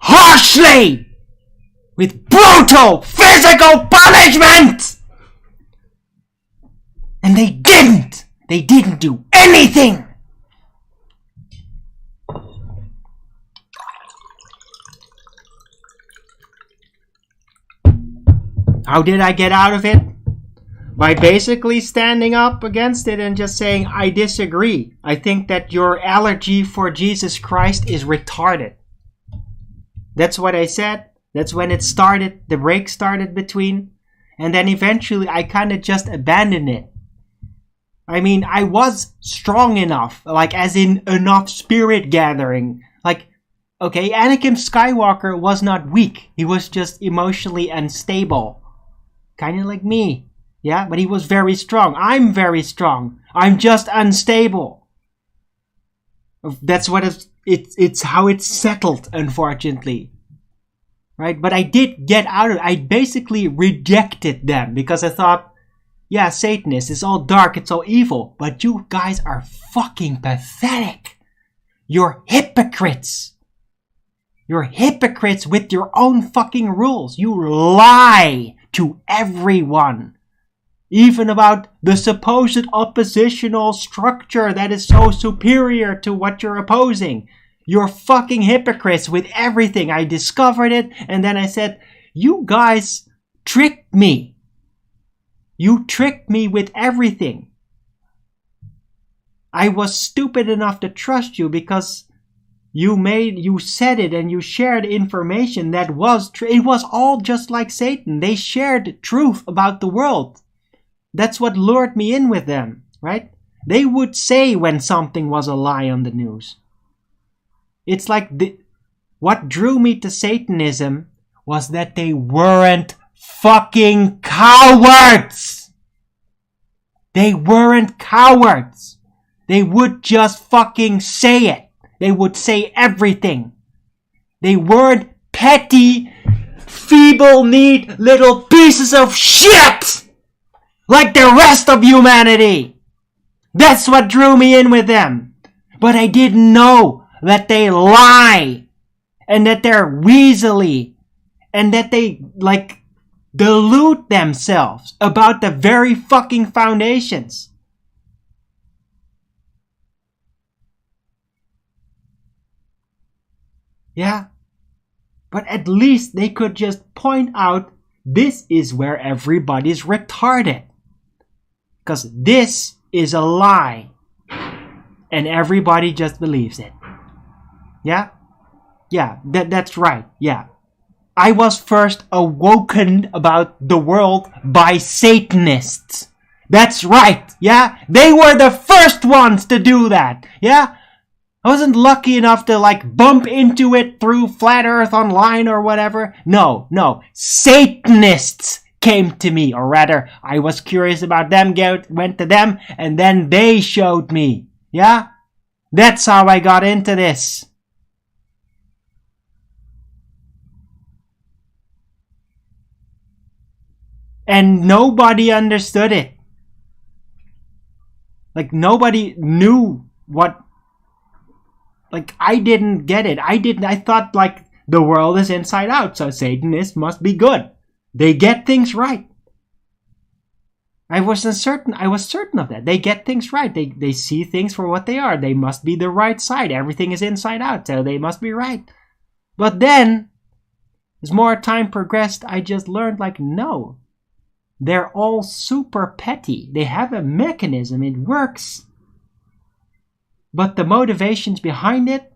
Speaker 1: Harshly! With brutal physical punishment! And they didn't! They didn't do anything! How did I get out of it? By basically standing up against it and just saying, I disagree. I think that your allergy for Jesus Christ is retarded. That's what I said. That's when it started. The break started between. And then eventually I kind of just abandoned it. I mean, I was strong enough. Like, as in enough spirit gathering. Like, okay, Anakin Skywalker was not weak. He was just emotionally unstable. Kind of like me. Yeah, but he was very strong. I'm very strong. I'm just unstable. That's what it's how it's settled, unfortunately. Right? But I did get out of it. I basically rejected them because I thought, yeah, Satanists, it's all dark, it's all evil. But you guys are fucking pathetic. You're hypocrites. You're hypocrites with your own fucking rules. You lie to everyone. Even about the supposed oppositional structure that is so superior to what you're opposing. You're fucking hypocrites with everything. I discovered it and then I said, you guys tricked me. You tricked me with everything. I was stupid enough to trust you because you said it and you shared information that was true. It was all just like Satan. They shared truth about the world. That's what lured me in with them, right? They would say when something was a lie on the news. It's like what drew me to Satanism was that they weren't fucking cowards. They weren't cowards. They would just fucking say it. They would say everything. They weren't petty, feeble-kneed little pieces of shit like the rest of humanity. That's what drew me in with them. But I didn't know that they lie and that they're weaselly and that they delude themselves about the very fucking foundations. Yeah, but at least they could just point out this is where everybody's retarded. Because this is a lie. And everybody just believes it. Yeah? Yeah, that's right. Yeah. I was first awoken about the world by Satanists. That's right. Yeah? They were the first ones to do that. Yeah? I wasn't lucky enough to bump into it through Flat Earth Online or whatever. No. Satanists came to me, or rather, I was curious about them, went to them, and then they showed me. Yeah? That's how I got into this. And nobody understood it. Nobody knew what... I didn't get it. I thought the world is inside out, so Satanists must be good. They get things right. I was certain of that. They get things right. They see things for what they are. They must be the right side. Everything is inside out, so they must be right. But then, as more time progressed, I just learned no. They're all super petty. They have a mechanism. It works. But the motivations behind it,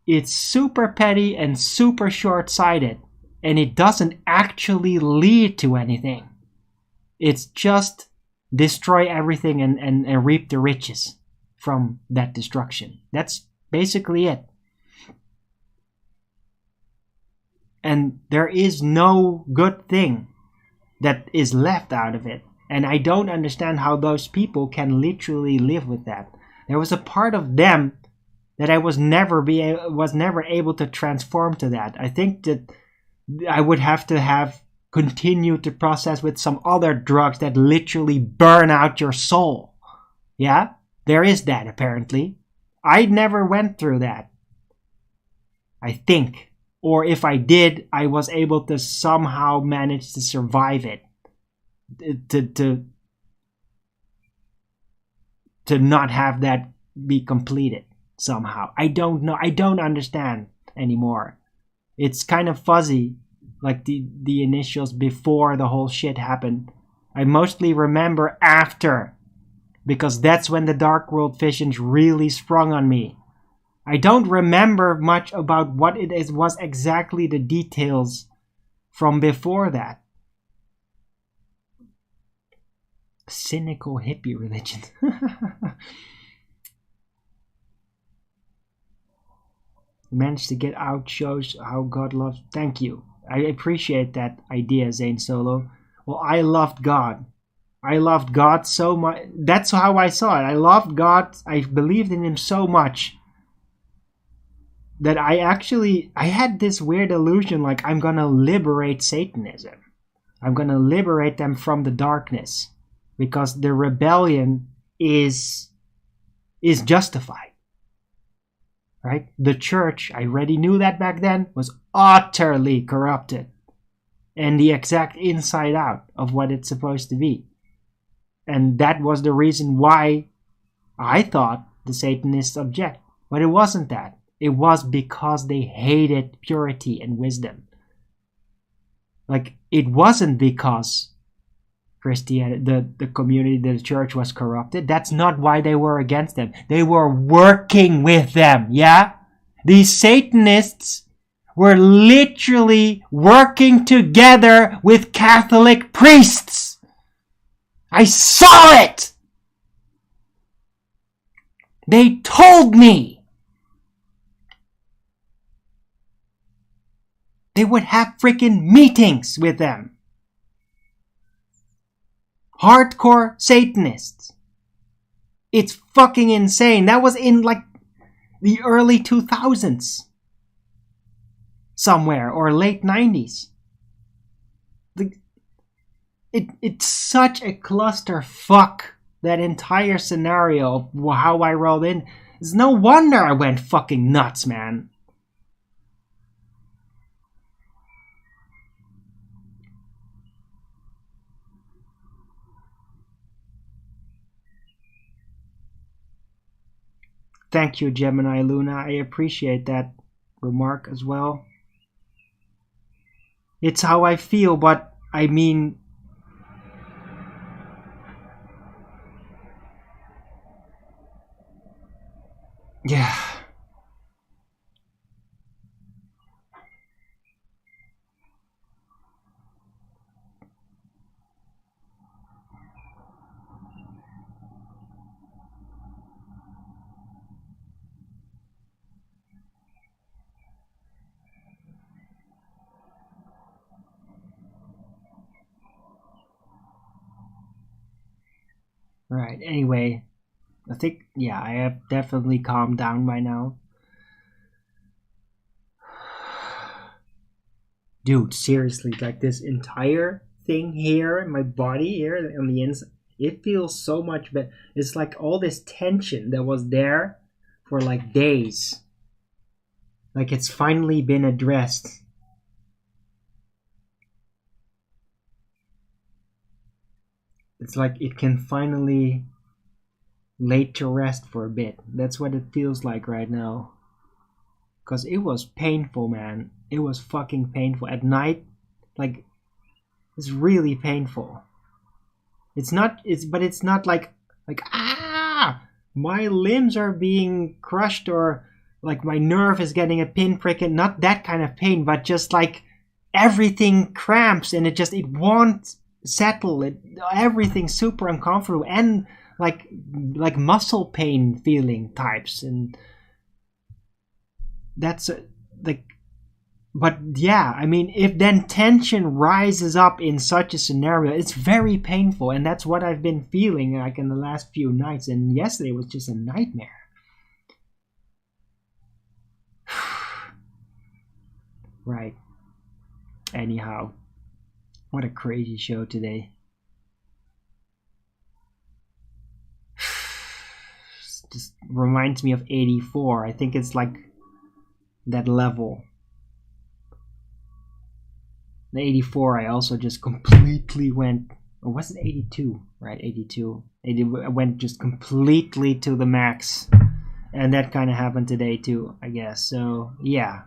Speaker 1: it's super petty and super short-sighted. And it doesn't actually lead to anything. It's just destroy everything and reap the riches from that destruction. That's basically it. And there is no good thing that is left out of it. And I don't understand how those people can literally live with that. There was a part of them that I was never able to transform to that. I think that I would have to have continued to process with some other drugs that literally burn out your soul. Yeah, there is that apparently. I never went through that, I think. Or if I did, I was able to somehow manage to survive it. To not have that be completed somehow. I don't know. I don't understand anymore. It's kind of fuzzy, like the initials before the whole shit happened. I mostly remember after, because that's when the Dark World visions really sprung on me. I don't remember much about what it was exactly the details from before that. Cynical hippie religion. Managed to get out shows how God loves. Thank you. I appreciate that idea, Zane Solo. Well, I loved God. I loved God so much. That's how I saw it. I loved God. I believed in him so much that I had this weird illusion like I'm gonna liberate Satanism. I'm gonna liberate them from the darkness because the rebellion is justified. Right? The church, I already knew that back then, was utterly corrupted and the exact inside out of what it's supposed to be. And that was the reason why I thought the Satanists object. But it wasn't that. It was because they hated purity and wisdom. Like, it wasn't because Christianity, the community, the church was corrupted. That's not why they were against them. They were working with them, yeah? These Satanists were literally working together with Catholic priests. I saw it! They told me! They would have freaking meetings with them. Hardcore Satanists. It's fucking insane. That was in like the early 2000s. Somewhere. Or late 90s. It's such a clusterfuck. That entire scenario of how I rolled in. It's no wonder I went fucking nuts, man. Thank you, Gemini Luna. I appreciate that remark as well. It's how I feel, but I mean... yeah. Right, anyway, I think, yeah, I have definitely calmed down by now. Dude, seriously, like this entire thing here in my body here on the inside, it feels so much better. It's like all this tension that was there for like days. Like it's finally been addressed. It's like it can finally lay to rest for a bit. That's what it feels like right now. Because it was painful, man. It was fucking painful. At night, like, it's really painful. But it's not like, my limbs are being crushed or like my nerve is getting a pinprick, and not that kind of pain, but just like everything cramps and it won't settle. Everything's super uncomfortable and like muscle pain feeling types, and that's like, but yeah, I mean, if then tension rises up in such a scenario, it's very painful, and that's what I've been feeling like in the last few nights, and yesterday was just a nightmare. Right. Anyhow, what a crazy show today. Just reminds me of 84. I think it's like that level. The 84, I also just completely went, or was it 82? Right, 82. I went just completely to the max. And that kind of happened today too, I guess. So, yeah.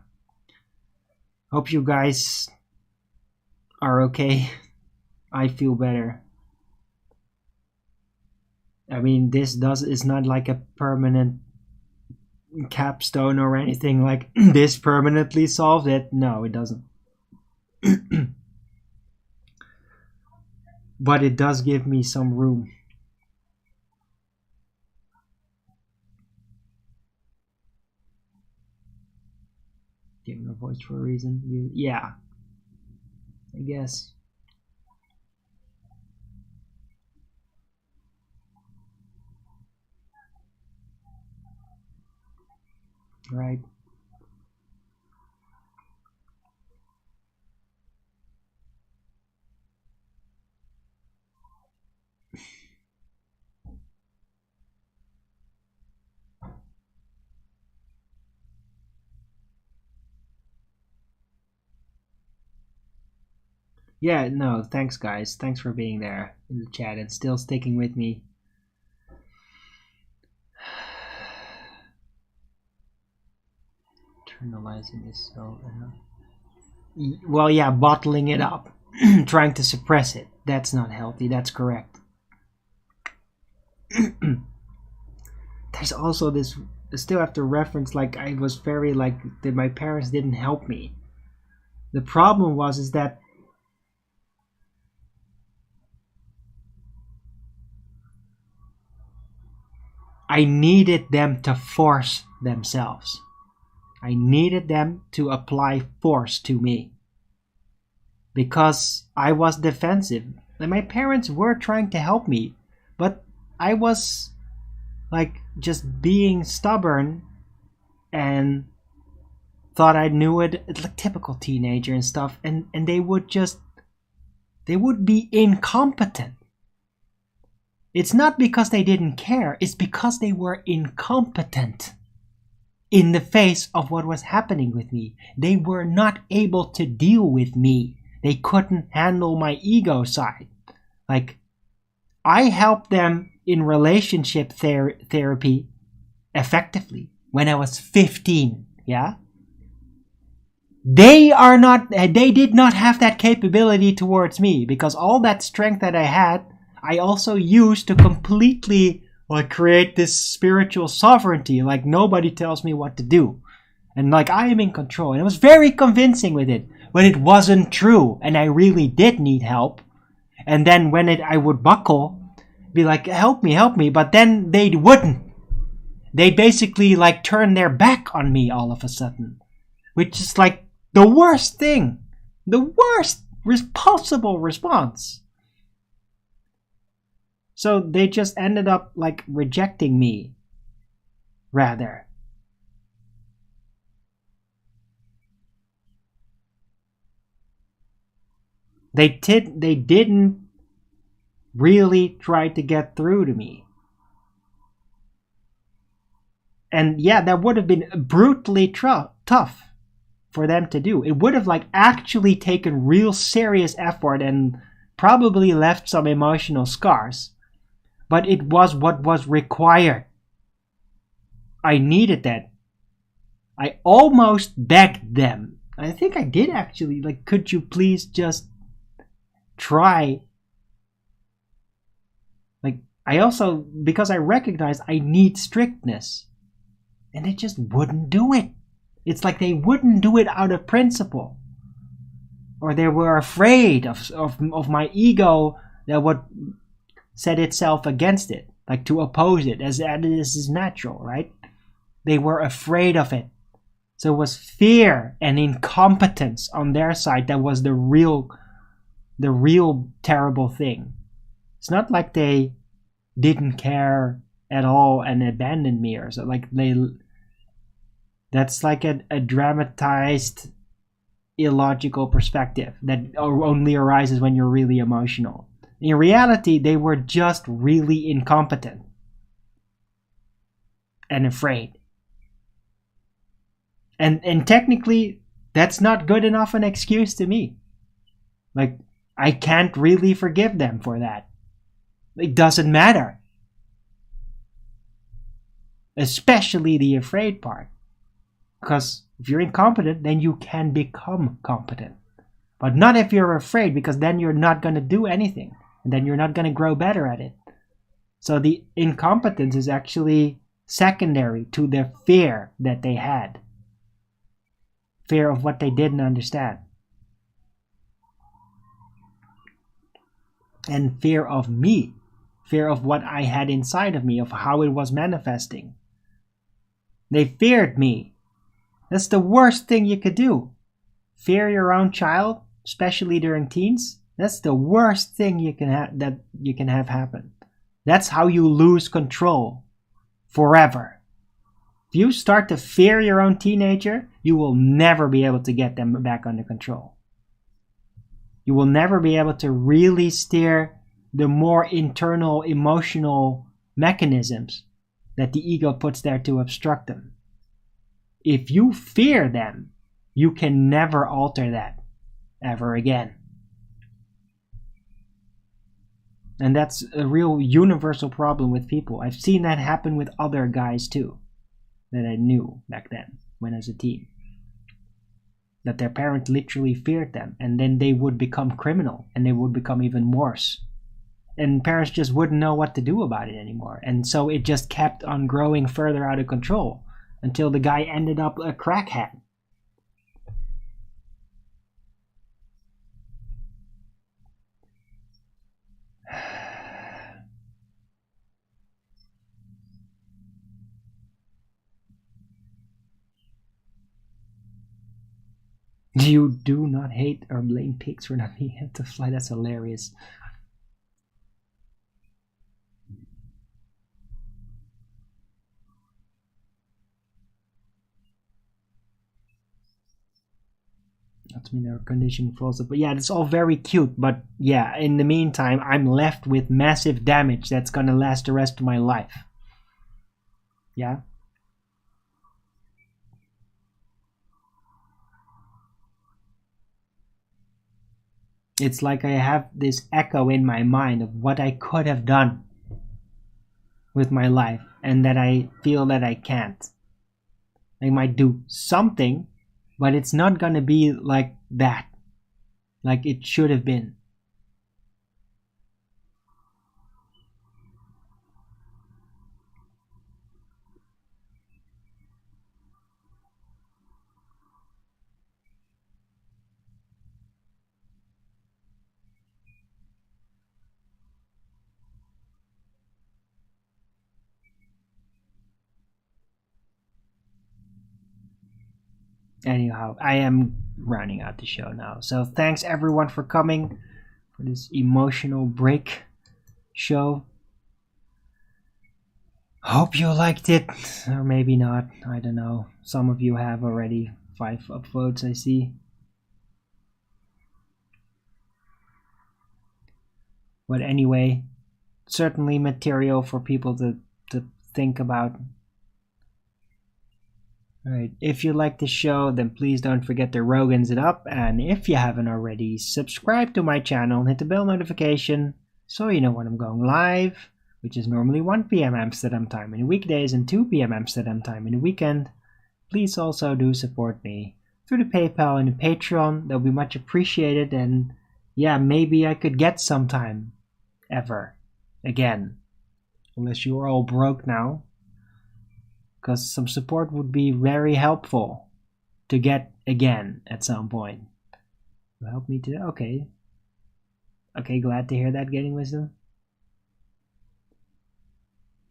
Speaker 1: Hope you guys are okay. I feel better. I mean, is not like a permanent capstone or anything like this permanently solved it. No, it doesn't. But it does give me some room. Giving a voice for a reason. Yeah, I guess. Right. Yeah, no, thanks guys. Thanks for being there in the chat and still sticking with me. Internalizing is so... well, yeah, bottling it up. Trying to suppress it. That's not healthy. That's correct. There's also this... I still have to reference, like, I was very, like, that my parents didn't help me. The problem is that I needed them to force themselves. I needed them to apply force to me. Because I was defensive. And my parents were trying to help me. But I was like just being stubborn and thought I knew it. It's like typical teenager and stuff. And they would be incompetent. It's not because they didn't care. It's because they were incompetent in the face of what was happening with me. They were not able to deal with me. They couldn't handle my ego side. Like, I helped them in relationship therapy effectively when I was 15, yeah? They did not have that capability towards me, because all that strength that I had, I also used to completely like create this spiritual sovereignty, like nobody tells me what to do. And like I am in control. And I was very convincing with it. But it wasn't true. And I really did need help. And then when I would buckle, be like, help me. But then they wouldn't. They basically like turned their back on me all of a sudden. Which is like the worst thing. The worst possible response. So they just ended up like rejecting me. Rather. They didn't really try to get through to me. And yeah, that would have been brutally tough for them to do. It would have like actually taken real serious effort and probably left some emotional scars. But it was what was required. I needed that. I almost begged them. I think I did actually. Like, could you please just try? Like, I also, because I recognized I need strictness. And they just wouldn't do it. It's like they wouldn't do it out of principle. Or they were afraid of my ego that would set itself against it. Like to oppose it, as this is natural, right? They were afraid of it. So it was fear and incompetence on their side that was the real terrible thing. It's not like they didn't care at all and abandoned me or so. Like that's like a dramatized illogical perspective that only arises when you're really emotional. In reality, they were just really incompetent and afraid. And technically, that's not good enough an excuse to me. Like, I can't really forgive them for that. It doesn't matter. Especially the afraid part. Because if you're incompetent, then you can become competent. But not if you're afraid, because then you're not going to do anything. And then you're not going to grow better at it. So the incompetence is actually secondary to the fear that they had. Fear of what they didn't understand. And fear of me. Fear of what I had inside of me, of how it was manifesting. They feared me. That's the worst thing you could do. Fear your own child, especially during teens. That's the worst thing you can have happen. That's how you lose control forever. If you start to fear your own teenager, you will never be able to get them back under control. You will never be able to really steer the more internal emotional mechanisms that the ego puts there to obstruct them. If you fear them, you can never alter that ever again. And that's a real universal problem with people. I've seen that happen with other guys too, that I knew back then when I was a teen. That their parents literally feared them, and then they would become criminal, and they would become even worse. And parents just wouldn't know what to do about it anymore. And so it just kept on growing further out of control until the guy ended up a crackhead. You do not hate or blame pigs for not being able to fly. That's hilarious. That's mean our condition falls up. But yeah, it's all very cute. But yeah, in the meantime, I'm left with massive damage that's gonna last the rest of my life. Yeah. It's like I have this echo in my mind of what I could have done with my life, and that I feel that I can't. I might do something, but it's not gonna be like that, like it should have been. Anyhow, I am rounding out the show now. So thanks everyone for coming for this emotional break show. Hope you liked it, or maybe not. I don't know. Some of you have already 5 upvotes, I see. But anyway, certainly material for people to think about. Alright, if you like the show, then please don't forget to Rogan's it up, and if you haven't already, subscribe to my channel and hit the bell notification so you know when I'm going live, which is normally 1 p.m. Amsterdam time in the weekdays and 2 p.m. Amsterdam time in the weekend. Please also do support me through the PayPal and the Patreon. That'll be much appreciated, and yeah, maybe I could get some time ever again, unless you're all broke now. Because some support would be very helpful to get again at some point. Will help me to... Okay. Okay, glad to hear that, Getting Wisdom.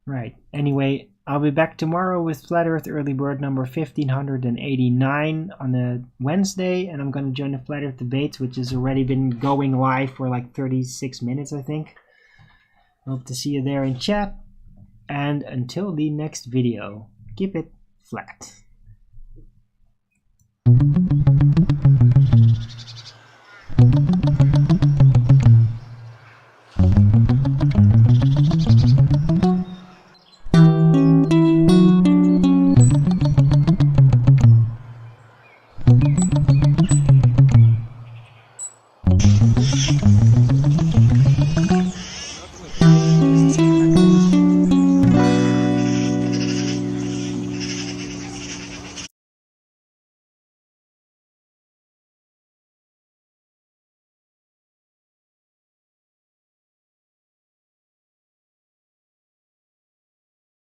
Speaker 1: Right. Anyway, I'll be back tomorrow with Flat Earth Early Bird number 1589 on a Wednesday. And I'm going to join the Flat Earth debates, which has already been going live for like 36 minutes, I think. Hope to see you there in chat. And until the next video, keep it flat.